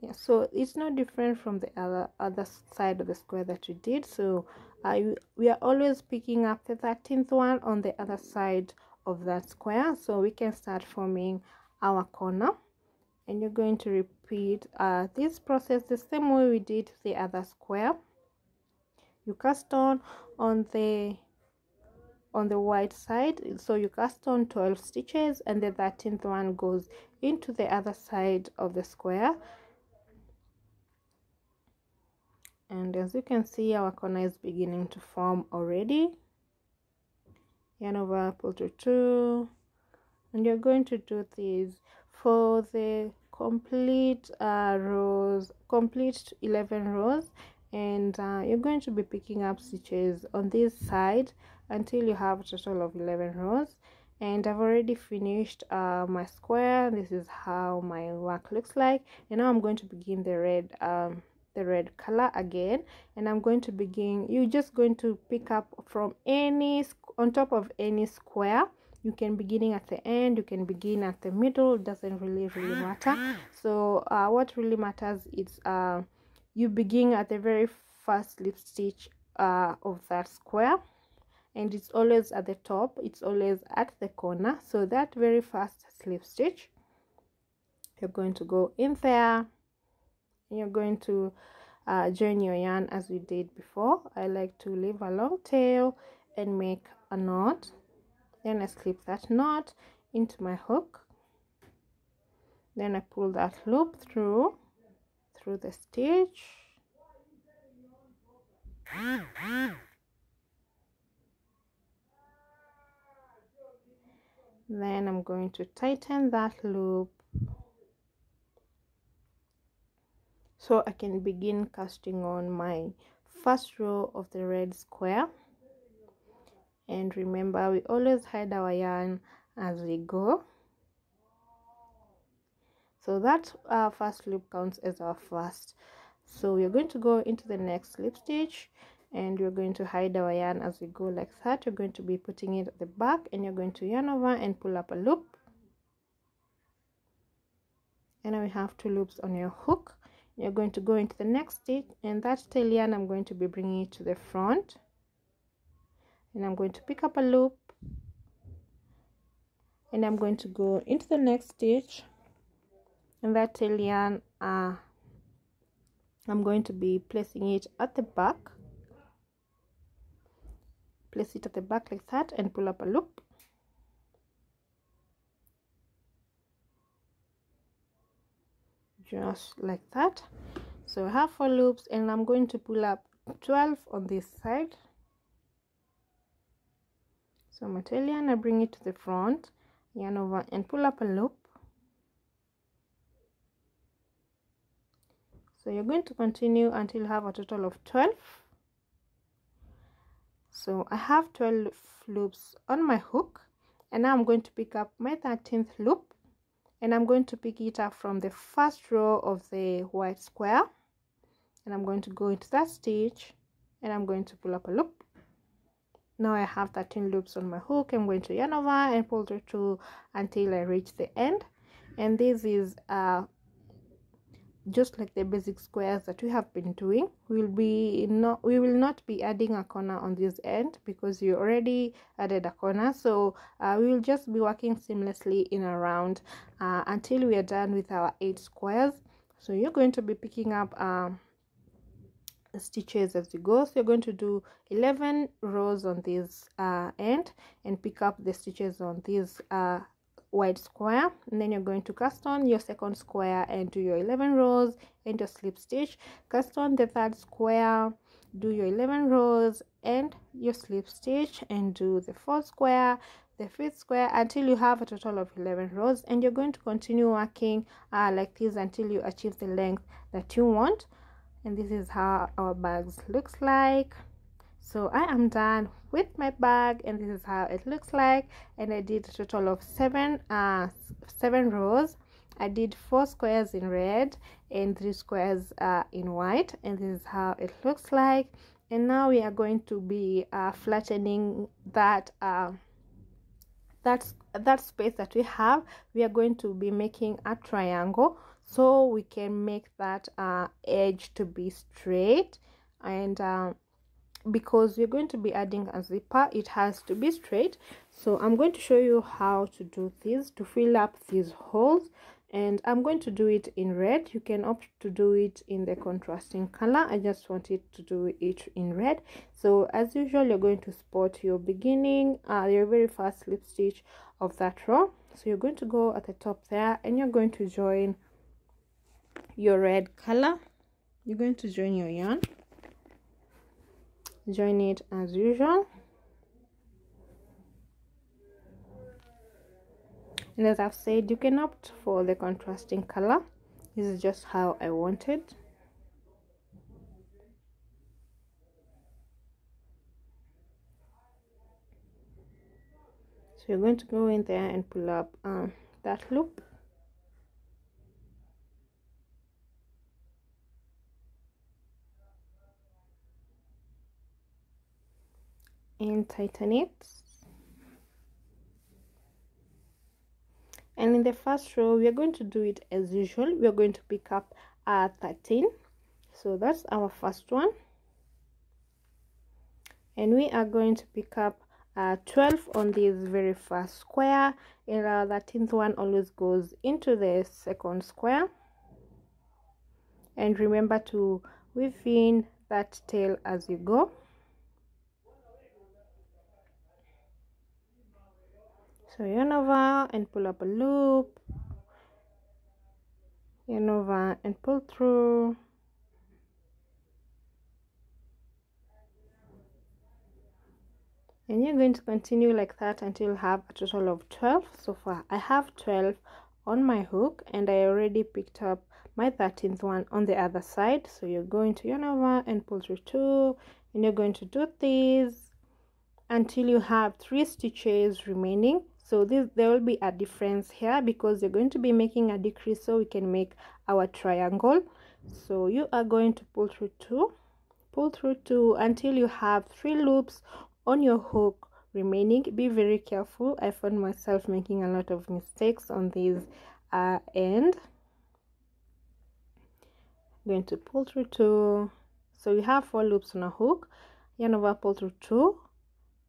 Yeah, so it's no different from the other side of the square that we did. So we are always picking up the 13th one on the other side of that square, so we can start forming our corner. And you're going to repeat this process the same way we did the other square. You cast on the white side, so you cast on 12 stitches, and the 13th one goes into the other side of the square. And as you can see, our corner is beginning to form already. Yarn over, pull through 2, and you're going to do this for the complete rows, complete 11 rows, and you're going to be picking up stitches on this side until you have a total of 11 rows. And I've already finished my square. This is how my work looks like, and now I'm going to begin the red color again, and I'm going to begin. You're just going to pick up from on top of any square. You can begin at the end, you can begin at the middle, it doesn't really matter. So what really matters is you begin at the very first slip stitch of that square, and it's always at the top, it's always at the corner. So that very first slip stitch, you're going to go in there, and you're going to join your yarn as we did before. I like to leave a long tail and make a knot. Then I slip that knot into my hook. Then I pull that loop through the stitch. Then I'm going to tighten that loop so I can begin casting on my first row of the red square. And remember, we always hide our yarn as we go. So that first loop counts as our first. So we're going to go into the next slip stitch, and we're going to hide our yarn as we go like that. You're going to be putting it at the back, and you're going to yarn over and pull up a loop. And now we have 2 loops on your hook. You're going to go into the next stitch, and that tail yarn I'm going to be bringing it to the front, and I'm going to pick up a loop, and I'm going to go into the next stitch, and that tail yarn I'm going to be placing it at the back. Place it at the back like that and pull up a loop. Just like that. So I have 4 loops, and I'm going to pull up 12 on this side. So my tail yarn, I bring it to the front, yarn over and pull up a loop. So you're going to continue until you have a total of 12. So I have 12 loops on my hook, and now I'm going to pick up my 13th loop, and I'm going to pick it up from the first row of the white square, and I'm going to go into that stitch, and I'm going to pull up a loop. Now I have 13 loops on my hook. I'm going to yarn over and pull through 2 until I reach the end, and this is just like the basic squares that we have been doing. We will not be adding a corner on this end because you already added a corner. So we will just be working seamlessly in a round until we are done with our 8 squares. So you're going to be picking up stitches as you go. So you're going to do 11 rows on this end and pick up the stitches on this white square, and then you're going to cast on your second square and do your 11 rows and your slip stitch. Cast on the third square, do your 11 rows and your slip stitch, and do the fourth square, the fifth square, until you have a total of 11 rows. And you're going to continue working like this until you achieve the length that you want. And this is how our bags looks like. So I am done with my bag, and this is how it looks like. And I did a total of 7 rows. I did 4 squares in red and 3 squares in white, and this is how it looks like. And now we are going to be flattening that that space that we have. We are going to be making a triangle so we can make that edge to be straight, and because we're going to be adding a zipper, it has to be straight. So I'm going to show you how to do this to fill up these holes, and I'm going to do it in red. You can opt to do it in the contrasting color. I just wanted to do it in red. So as usual, you're going to spot your beginning, your very first slip stitch of that row. So you're going to go at the top there, and you're going to join your red color. You're going to join your yarn, join it as usual, and as I've said, you can opt for the contrasting color. This is just how I want it. So you're going to go in there and pull up that loop, and tighten it. And in the first row, we are going to do it as usual. We are going to pick up 13. So that's our first one, and we are going to pick up 12 on this very first square, and our 13th one always goes into the second square. And remember to weave in that tail as you go. So yarn over and pull up a loop, yarn over and pull through, and you're going to continue like that until you have a total of 12. So far I have 12 on my hook, and I already picked up my 13th one on the other side. So you're going to yarn over and pull through 2, and you're going to do this until you have 3 stitches remaining. So there will be a difference here because you're going to be making a decrease so we can make our triangle. So you are going to pull through 2 until you have 3 loops on your hook remaining. Be very careful. I found myself making a lot of mistakes on this end. I'm going to pull through 2. So we have 4 loops on a hook, yarn over, pull through 2,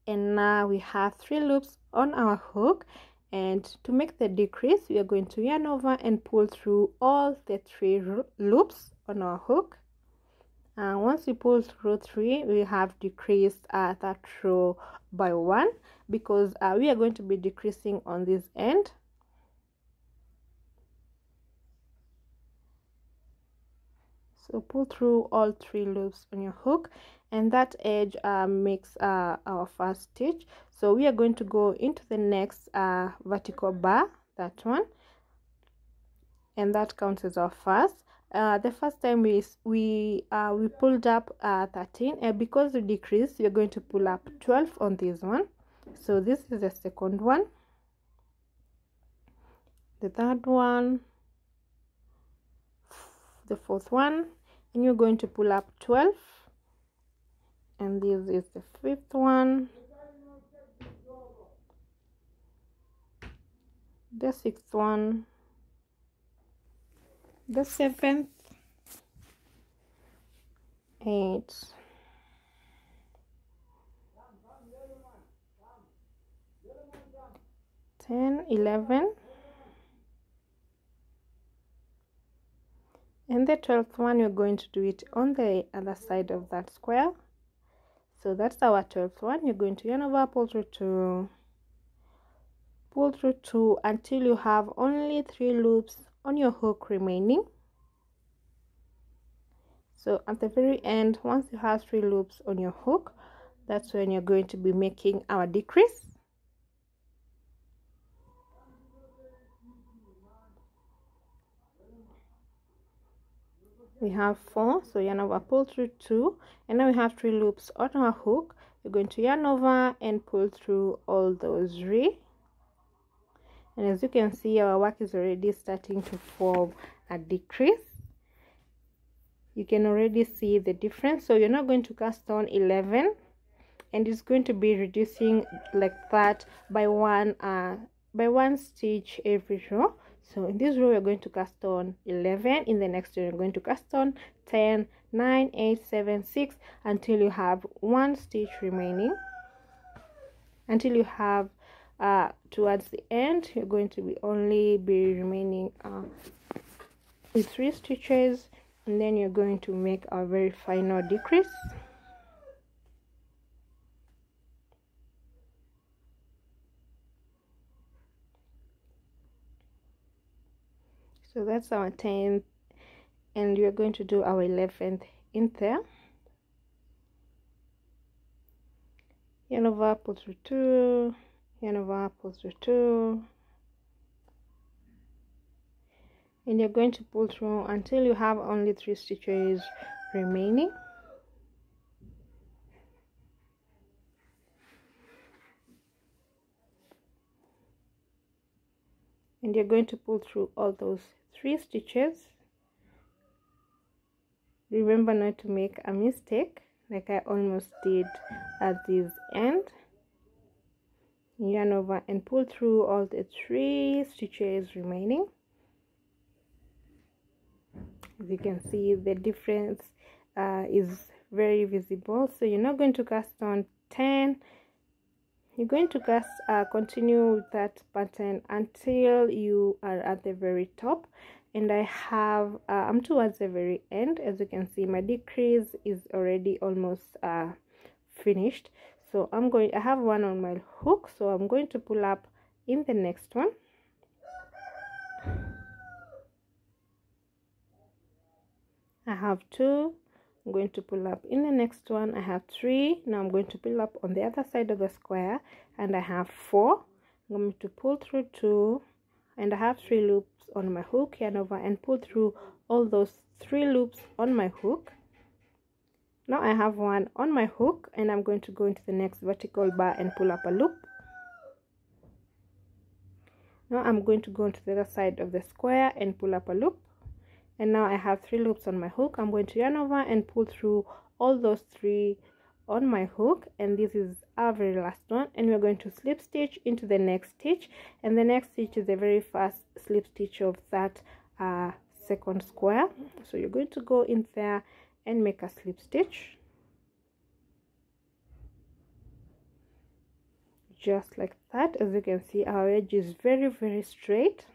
and now we have 3 loops on our hook, And to make the decrease, we are going to yarn over and pull through all the 3 loops on our hook. And once we pull through 3, we have decreased that row by 1, because we are going to be decreasing on this end. So pull through all 3 loops on your hook, and that edge makes our first stitch. So we are going to go into the next vertical bar, that one, and that counts as our first. The first time we pulled up 13, and because we decreased, we are going to pull up 12 on this one. So this is the second one, the third one, the fourth one, and you're going to pull up 12, and this is the fifth one, the sixth one, the seventh, 8, 10, 11, and the 12th one. You're going to do it on the other side of that square. So that's our 12th one. You're going to yarn over, pull through 2, pull through 2 until you have only 3 loops on your hook remaining. So at the very end, once you have 3 loops on your hook, that's when you're going to be making our decrease. We have 4, so yarn over, pull through 2, and now we have 3 loops on our hook. You're going to yarn over and pull through all those 3, and as you can see, our work is already starting to form a decrease. You can already see the difference. So you're not going to cast on 11, and it's going to be reducing like that by one stitch every row. So in this row, we're going to cast on 11. In the next row, you're going to cast on 10, 9, 8, 7, 6 until you have 1 stitch remaining. Until you have towards the end, you're going to only be remaining with 3 stitches, and then you're going to make our very final decrease. So that's our 10th, and we are going to do our 11th in there. Yarn over, pull through 2, yarn over, pull through 2, and you're going to pull through until you have only 3 stitches remaining. And you're going to pull through all those 3 stitches. Remember not to make a mistake like I almost did at this end. Yarn over and pull through all the 3 stitches remaining. As you can see, the difference is very visible. So you're not going to cast on 10. You're going to cast continue with that pattern until you are at the very top, and I have I'm towards the very end. As you can see, my decrease is already almost finished. So I have 1 on my hook, so I'm going to pull up in the next one. I have 2. I'm going to pull up in the next one. I have 3. Now I'm going to pull up on the other side of the square, and I have 4. I'm going to pull through 2, and I have 3 loops on my hook. Yarn over and pull through all those 3 loops on my hook. Now I have 1 on my hook, and I'm going to go into the next vertical bar and pull up a loop. Now I'm going to go into the other side of the square and pull up a loop. And now I have 3 loops on my hook. I'm going to yarn over and pull through all those 3 on my hook, and this is our very last one, and we're going to slip stitch into the next stitch, and the next stitch is the very first slip stitch of that second square. So you're going to go in there and make a slip stitch. just like that. As you can see, our edge is very straight,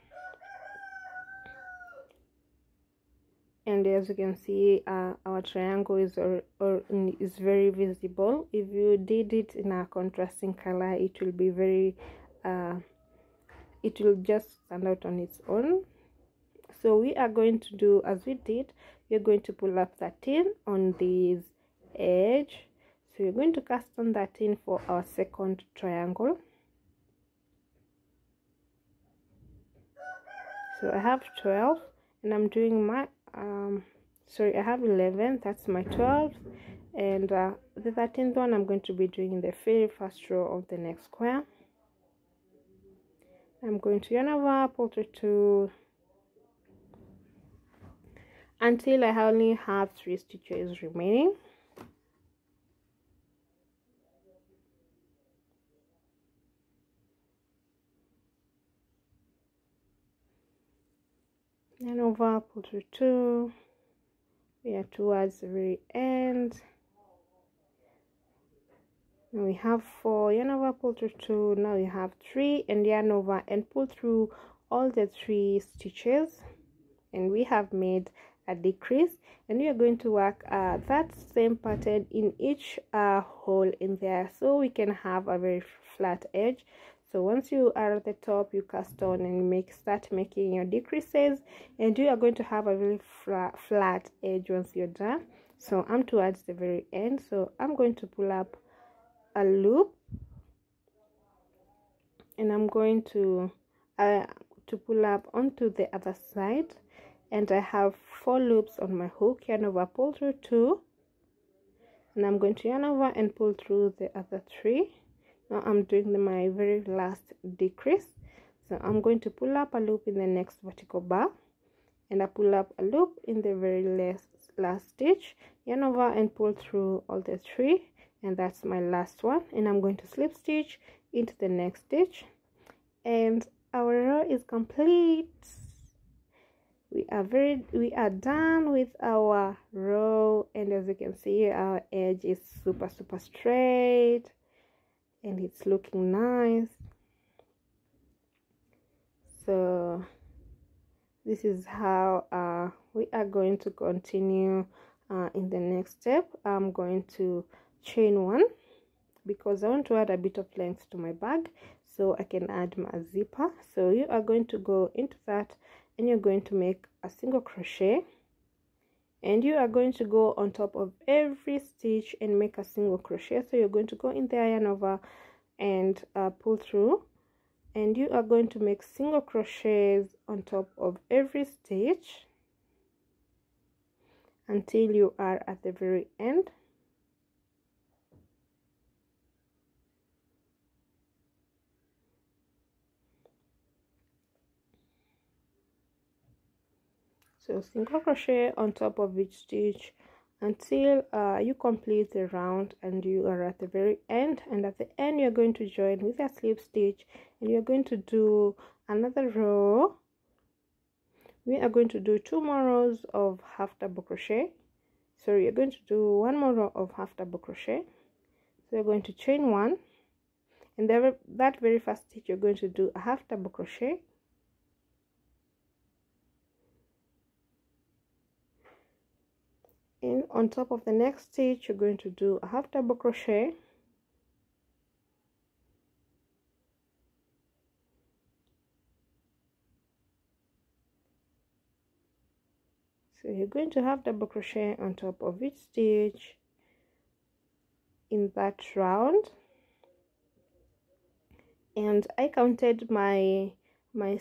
and as you can see, our triangle is very visible. If you did it in a contrasting color, it will be very it will just stand out on its own. So we are going to do as we did. We're going to pull up 13 on this edge. So we're going to cast on 13 for our second triangle. So I have 12, and I'm doing my sorry, I have 11, that's my 12, and the 13th one I'm going to be doing in the very first row of the next square. I'm going to yarn over, pull through 2 until I only have 3 stitches remaining. Yarn over, pull through 2. We are towards the very end. Now we have 4, yarn over, pull through 2. Now we have 3, and yarn over and pull through all the 3 stitches, and we have made a decrease. And we are going to work that same pattern in each hole in there, so we can have a very flat edge. So once you are at the top, you cast on and start making your decreases, and you are going to have a very flat edge once you're done. So I'm towards the very end, so I'm going to pull up a loop, and I'm going to pull up onto the other side, and I have 4 loops on my hook. Yarn over, pull through 2, and I'm going to yarn over and pull through the other 3. Now I'm doing my very last decrease, so I'm going to pull up a loop in the next vertical bar, and I pull up a loop in the very last stitch, yarn over and pull through all the 3, and that's my last one. And I'm going to slip stitch into the next stitch, and our row is complete. We are done with our row, and as you can see, our edge is super straight, and it's looking nice. So this is how we are going to continue in the next step. I'm going to chain 1 because I want to add a bit of length to my bag, so I can add my zipper. So you are going to go into that, and you're going to make a single crochet, and you are going to go on top of every stitch and make a single crochet. So you're going to go in there, yarn over and pull through, and you are going to make single crochets on top of every stitch until you are at the very end. So single crochet on top of each stitch until you complete the round, and you are at the very end. And at the end, you're going to join with a slip stitch, and you're going to do another row. We are going to do 2 more rows of half double crochet. So you're going to do 1 more row of half double crochet. So you're going to chain 1, and that very first stitch you're going to do a half double crochet. And on top of the next stitch, you're going to do a half double crochet, so you're going to have double crochet on top of each stitch in that round. And I counted my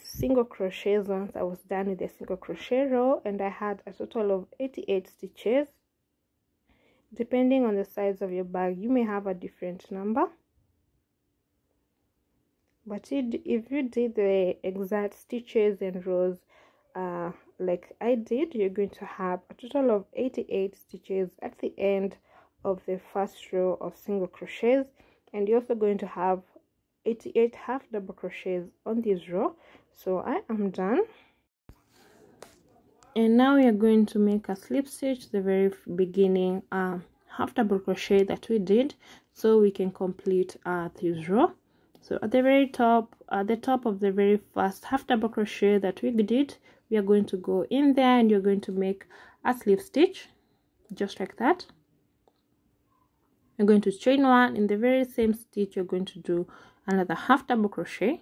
single crochets once I was done with the single crochet row, and I had a total of 88 stitches. Depending on the size of your bag, you may have a different number, but if you did the exact stitches and rows like I did, you're going to have a total of 88 stitches at the end of the first row of single crochets, and you're also going to have 88 half double crochets on this row. So I am done, and now we are going to make a slip stitch the very beginning half double crochet that we did, so we can complete this row. So at the very top, at the top of the very first half double crochet that we did, we are going to go in there and you're going to make a slip stitch just like that. You're going to chain one. In the very same stitch, you're going to do another half double crochet,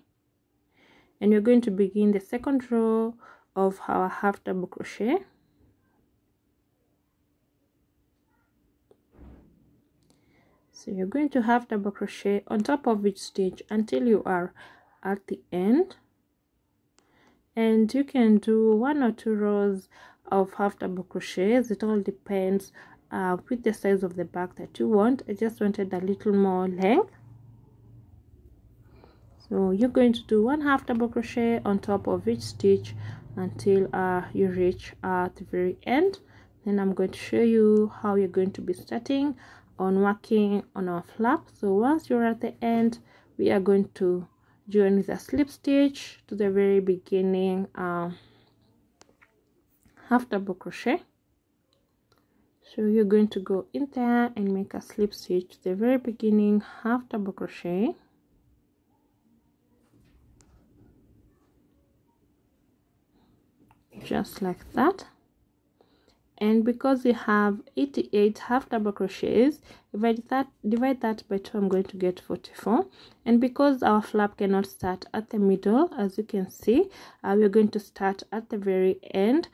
and you're going to begin the second row of our half double crochet. So you're going to half double crochet on top of each stitch until you are at the end, and you can do 1 or 2 rows of half double crochets. It all depends with the size of the bag that you want. I just wanted a little more length, so you're going to do 1 half double crochet on top of each stitch until you reach the very end. Then I'm going to show you how you're going to be starting on working on our flap. So once you're at the end, we are going to join with a slip stitch to the very beginning half double crochet. So you're going to go in there and make a slip stitch to the very beginning half double crochet, just like that. And because we have 88 half double crochets, divide that by 2, I'm going to get 44. And because our flap cannot start at the middle, as you can see, we're going to start at the very end.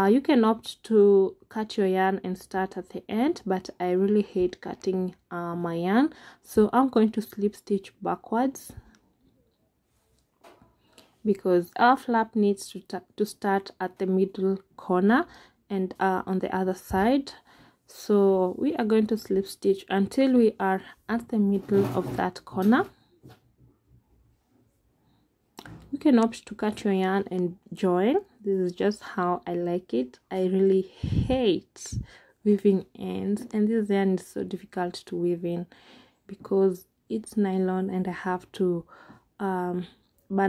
You can opt to cut your yarn and start at the end, but I really hate cutting my yarn, so I'm going to slip stitch backwards because our flap needs to start at the middle corner and on the other side. So we are going to slip stitch until we are at the middle of that corner. You can opt to cut your yarn and join. This is just how I like it. I really hate weaving ends, and this yarn is so difficult to weave in because it's nylon and I have to burn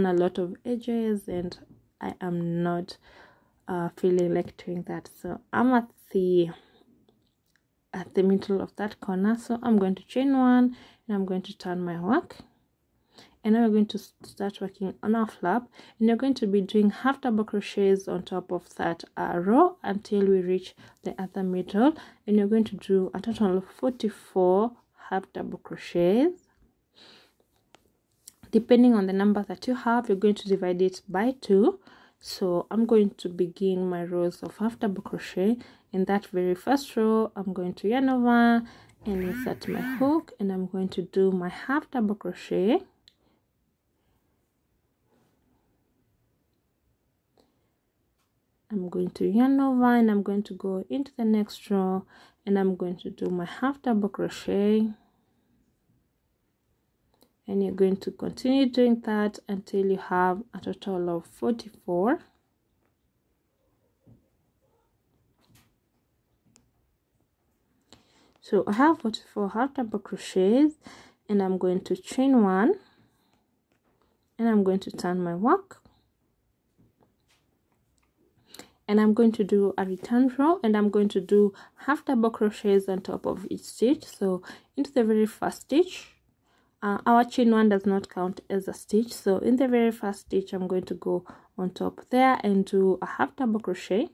a lot of edges, and I am not feeling like doing that. So I'm at the middle of that corner, so I'm going to chain 1 and I'm going to turn my work. And now we're going to start working on our flap, and you're going to be doing half double crochets on top of that row until we reach the other middle, and you're going to do a total of 44 half double crochets. Depending on the number that you have, you're going to divide it by 2. So I'm going to begin my rows of half double crochet. In that very first row, I'm going to yarn over and insert my hook, and I'm going to do my half double crochet. I'm going to yarn over and I'm going to go into the next row, and I'm going to do my half double crochet, and you're going to continue doing that until you have a total of 44. So I have 44 half double crochets, and I'm going to chain 1 and I'm going to turn my work, and I'm going to do a return row, and I'm going to do half double crochets on top of each stitch. So into the very first stitch, our chain 1 does not count as a stitch, so in the very first stitch I'm going to go on top there and do a half double crochet,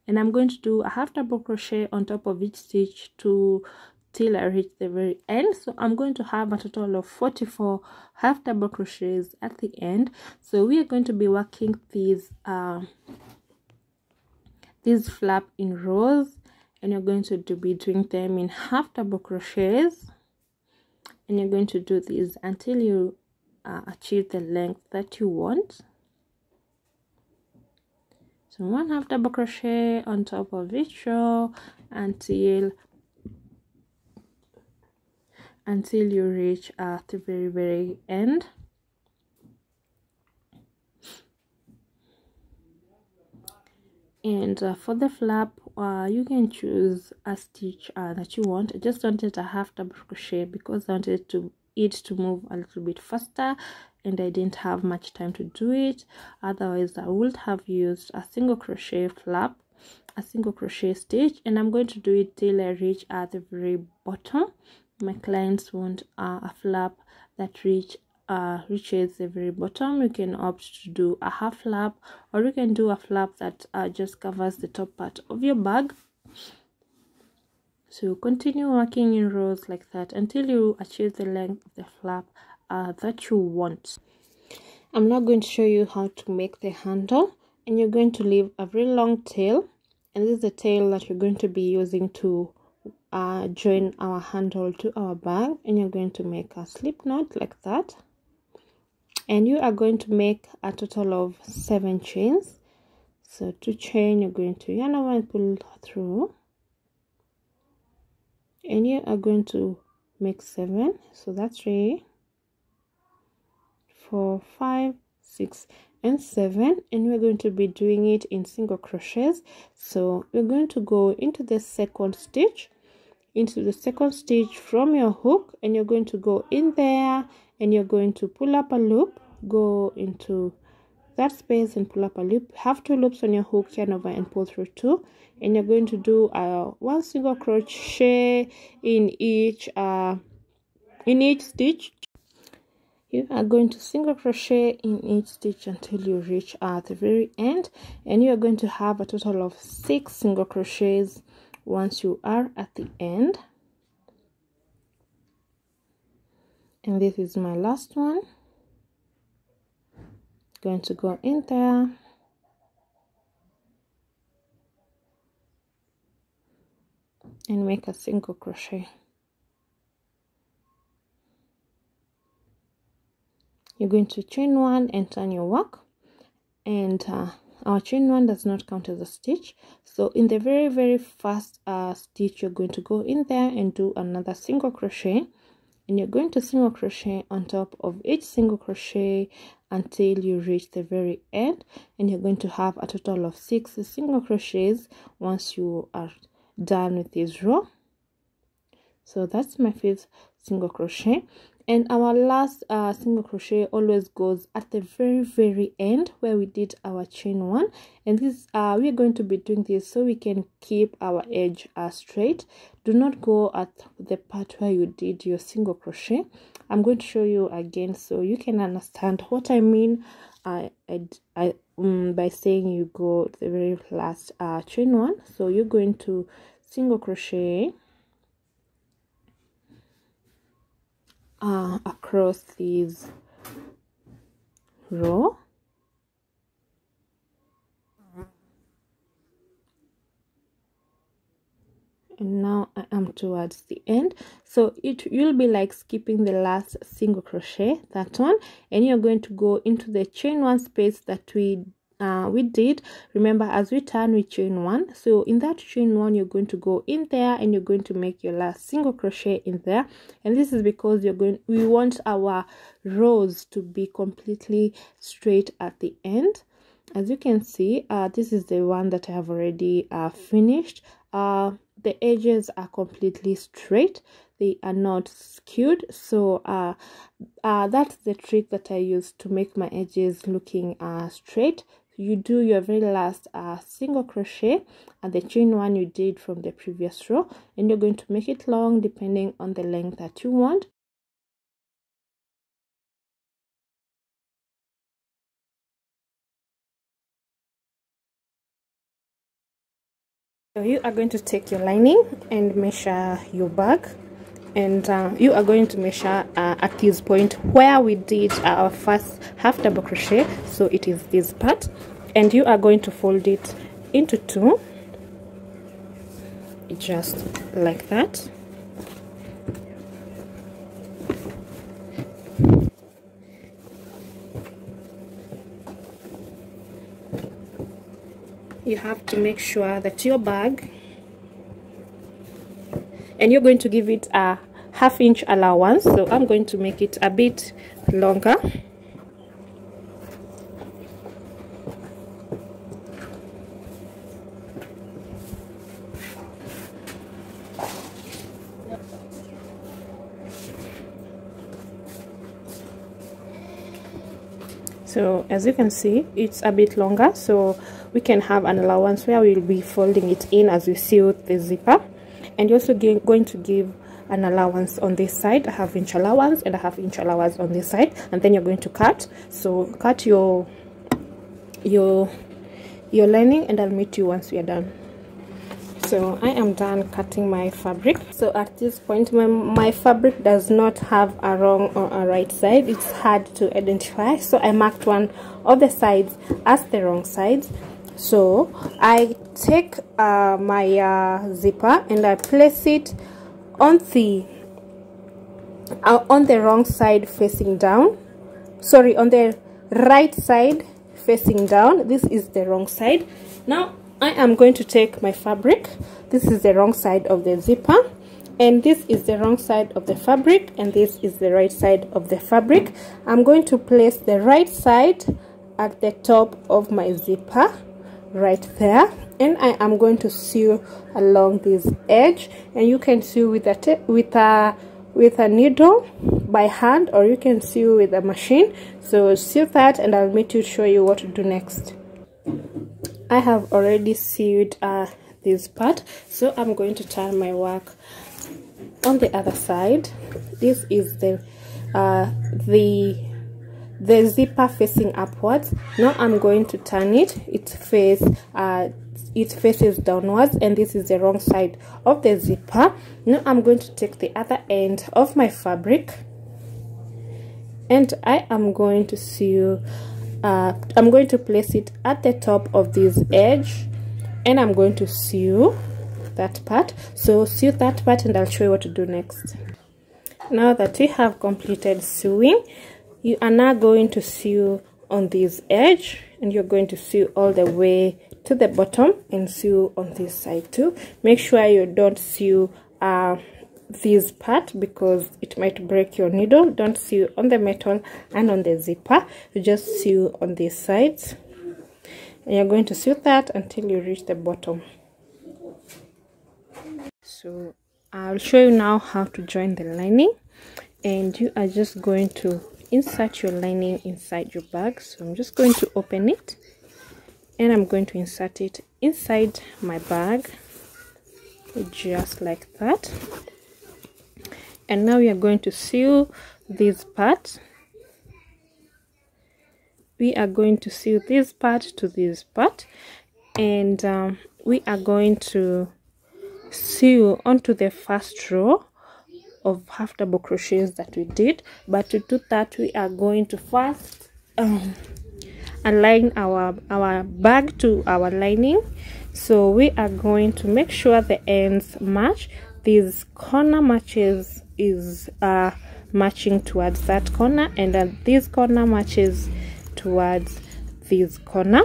and I'm going to do a half double crochet on top of each stitch till I reach the very end. So I'm going to have a total of 44 half double crochets at the end. So we are going to be working these flap in rows, and you're going to be doing them in half double crochets, and you're going to do this until you achieve the length that you want. So 1 half double crochet on top of each row until you reach the very end. And for the flap, you can choose a stitch that you want. I just wanted a half double crochet because I wanted it to move a little bit faster, and I didn't have much time to do it. Otherwise I would have used a single crochet flap, a single crochet stitch, and I'm going to do it till I reach at the very bottom. my clients want a flap that reaches the very bottom, you can opt to do a half flap, or you can do a flap that just covers the top part of your bag. So continue working in rows like that until you achieve the length of the flap that you want. I'm now going to show you how to make the handle, and you're going to leave a very long tail, and this is the tail that you're going to be using to join our handle to our bag. And you're going to make a slip knot like that, and you are going to make a total of 7 chains. So to chain, you're going to yarn over and pull through, and you are going to make 7. So that's 3, 4, 5, 6 and 7, and we're going to be doing it in single crochets. So we're going to go into the second stitch from your hook, and you're going to go in there, and you're going to pull up a loop, go into that space and pull up a loop. Have 2 loops on your hook, yarn over and pull through 2, and you're going to do 1 single crochet in each stitch. You are going to single crochet in each stitch until you reach the very end, and you are going to have a total of 6 single crochets once you are at the end. And this is my last one. Going to go in there, and make a single crochet. You're going to chain 1 and turn your work, and our chain 1 does not count as a stitch. So in the very first stitch, you're going to go in there and do another single crochet, and you're going to single crochet on top of each single crochet until you reach the very end, and you're going to have a total of 6 single crochets once you are done with this row. So that's my 5th single crochet, and our last single crochet always goes at the very end where we did our chain 1, and this we're going to be doing this so we can keep our edge straight. Do not go at the part where you did your single crochet. I'm going to show you again so you can understand what I mean by saying you go to the very last chain 1. So you're going to single crochet across this row, and now I am towards the end. So you'll be like skipping the last single crochet, that one, and you're going to go into the chain 1 space that we did. Remember, as we turn, we chain 1. So in that chain 1, you're going to go in there, and you're going to make your last single crochet in there. And this is because we want our rows to be completely straight at the end. As you can see, this is the one that I have already finished. The edges are completely straight, they are not skewed. So that's the trick that I use to make my edges looking straight. You do your very last single crochet at the chain 1 you did from the previous row, and you're going to make it long depending on the length that you want. So you are going to take your lining and measure your bag, and you are going to measure at this point where we did our first half double crochet. So it is this part, and you are going to fold it into 2, just like that. You have to make sure that your bag, and you're going to give it a ½ inch allowance. So I'm going to make it a bit longer. So as you can see, it's a bit longer, so we can have an allowance where we'll be folding it in as we sew the zipper. And you're also going to give an allowance on this side. I have inch allowance and I have inch allowance on this side, and then you're going to cut. So cut your lining, and I'll meet you once we are done. So I am done cutting my fabric. So at this point, my fabric does not have a wrong or a right side. It's hard to identify, so I marked one of the sides as the wrong sides. So I take my zipper and I place it on the wrong side facing down. Sorry, on the right side facing down. This is the wrong side. Now I am going to take my fabric. This is the wrong side of the zipper, and this is the wrong side of the fabric, and this is the right side of the fabric. I'm going to place the right side at the top of my zipper right there, and I am going to sew along this edge. And you can sew with a needle by hand, or you can sew with a machine. So sew that, and I'll meet you to show you what to do next. I have already sewed this part, so I'm going to turn my work on the other side. This is the zipper facing upwards. Now I'm going to turn it. It faces downwards, and this is the wrong side of the zipper. Now I'm going to take the other end of my fabric, and I am going to sew. I'm going to place it at the top of this edge, and I'm going to sew that part. So sew that part, and I'll show you what to do next. Now that we have completed sewing, you are now going to sew on this edge, and you're going to sew all the way to the bottom and sew on this side too. Make sure you don't sew this part because it might break your needle. Don't sew on the metal and on the zipper. You just sew on these sides, and you're going to sew that until you reach the bottom. So I'll show you now how to join the lining, and you are just going to insert your lining inside your bag. So I'm just going to open it, and I'm going to insert it inside my bag just like that. And now we are going to sew this part. We are going to sew this part to this part, and we are going to sew onto the first row of half double crochets that we did. But to do that, we are going to first align our bag to our lining. So we are going to make sure the ends match. This corner matches is matching towards that corner, and then this corner matches towards this corner.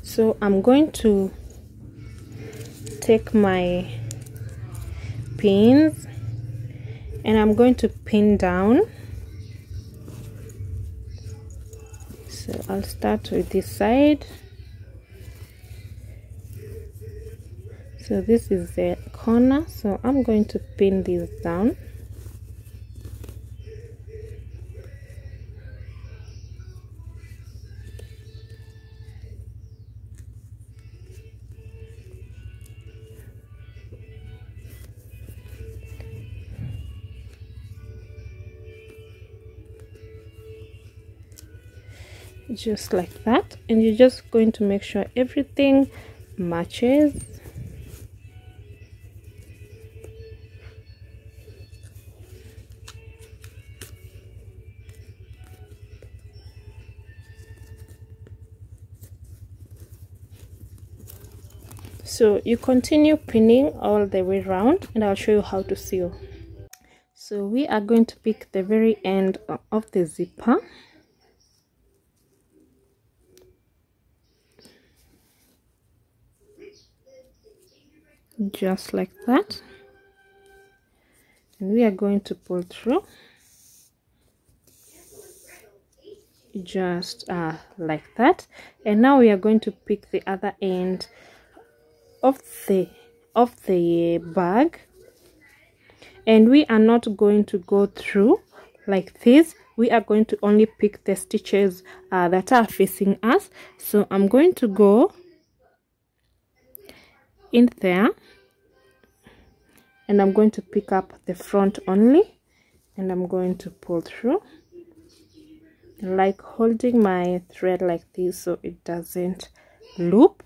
So I'm going to take my pins, and I'm going to pin down. So I'll start with this side. So this is the corner, so I'm going to pin this down. Just like that, and you're just going to make sure everything matches. So you continue pinning all the way around, and I'll show you how to sew. So we are going to pick the very end of the zipper. Just like that, and we are going to pull through just like that. And now we are going to pick the other end of the bag, and we are not going to go through like this. We are going to only pick the stitches that are facing us. So I'm going to go in there, and I'm going to pick up the front only, and I'm going to pull through, like holding my thread like this so it doesn't loop,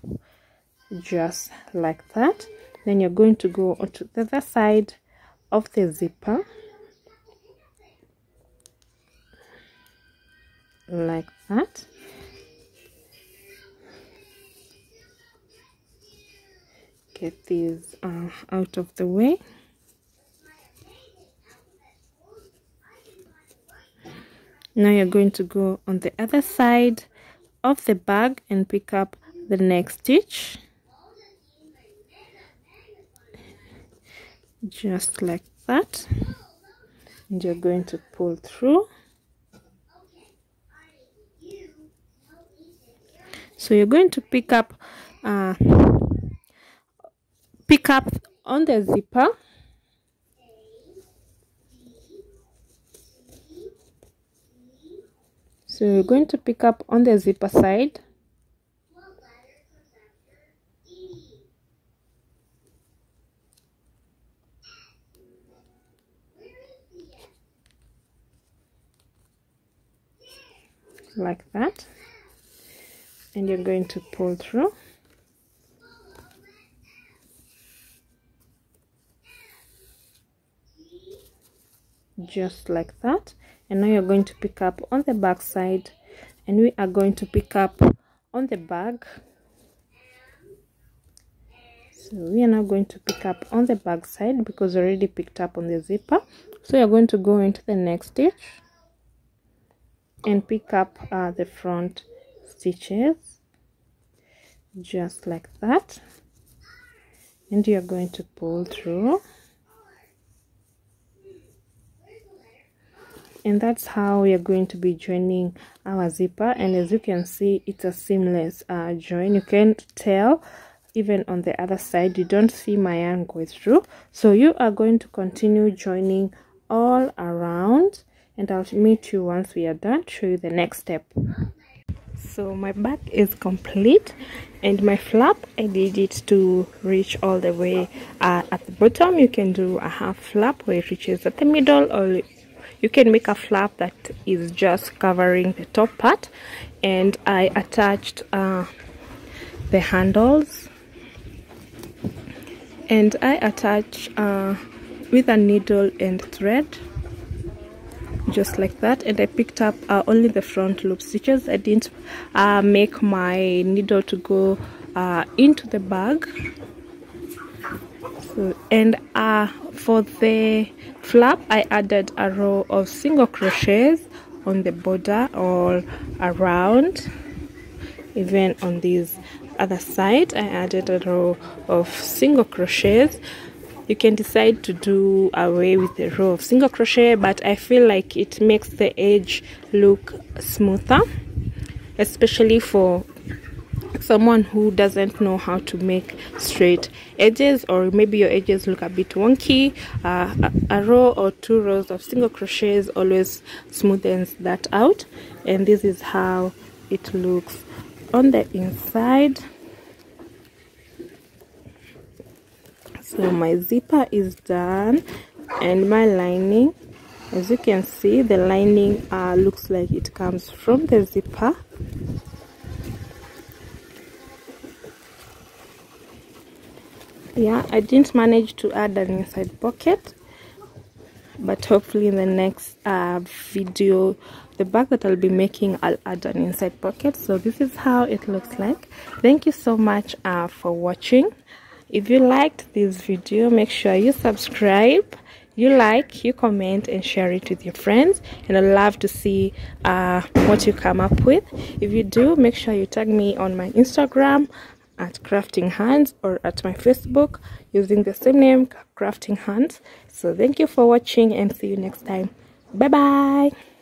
just like that. Then you're going to go onto the other side of the zipper, like that. Get these out of the way. Now you're going to go on the other side of the bag and pick up the next stitch, just like that, and you're going to pull through. So you're going to pick up on the zipper, so you're going to pick up on the zipper side, like that, and you're going to pull through. Just like that. And now you're going to pick up on the back side, and we are going to pick up on the bag. So we are now going to pick up on the back side because we already picked up on the zipper. So you're going to go into the next stitch and pick up the front stitches, just like that, and you're going to pull through. And that's how we are going to be joining our zipper. And as you can see, it's a seamless join. You can't tell, even on the other side, you don't see my yarn go through. So you are going to continue joining all around, and I'll meet you once we are done, show you the next step. So my bag is complete, and my flap, I did it to reach all the way at the bottom. You can do a half flap where it reaches at the middle, or you can make a flap that is just covering the top part. And I attached the handles, and I attach with a needle and thread, just like that. And I picked up only the front loop stitches. I didn't make my needle to go into the bag. So, and for the flap, I added a row of single crochets on the border all around. Even on this other side, I added a row of single crochets. You can decide to do away with the row of single crochet, but I feel like it makes the edge look smoother, especially for someone who doesn't know how to make straight edges, or maybe your edges look a bit wonky. A row or two rows of single crochets always smoothens that out, and this is how it looks on the inside. So my zipper is done, and my lining, as you can see, the lining looks like it comes from the zipper. Yeah, I didn't manage to add an inside pocket, but hopefully in the next video, the bag that I'll be making, I'll add an inside pocket. So this is how it looks like. Thank you so much for watching. If you liked this video, make sure you subscribe, you like, you comment, and share it with your friends, and I'd love to see what you come up with. If you do, make sure you tag me on my Instagram at Crafting Hands, or at my Facebook using the same name, Crafting Hands. So thank you for watching, and see you next time. Bye bye.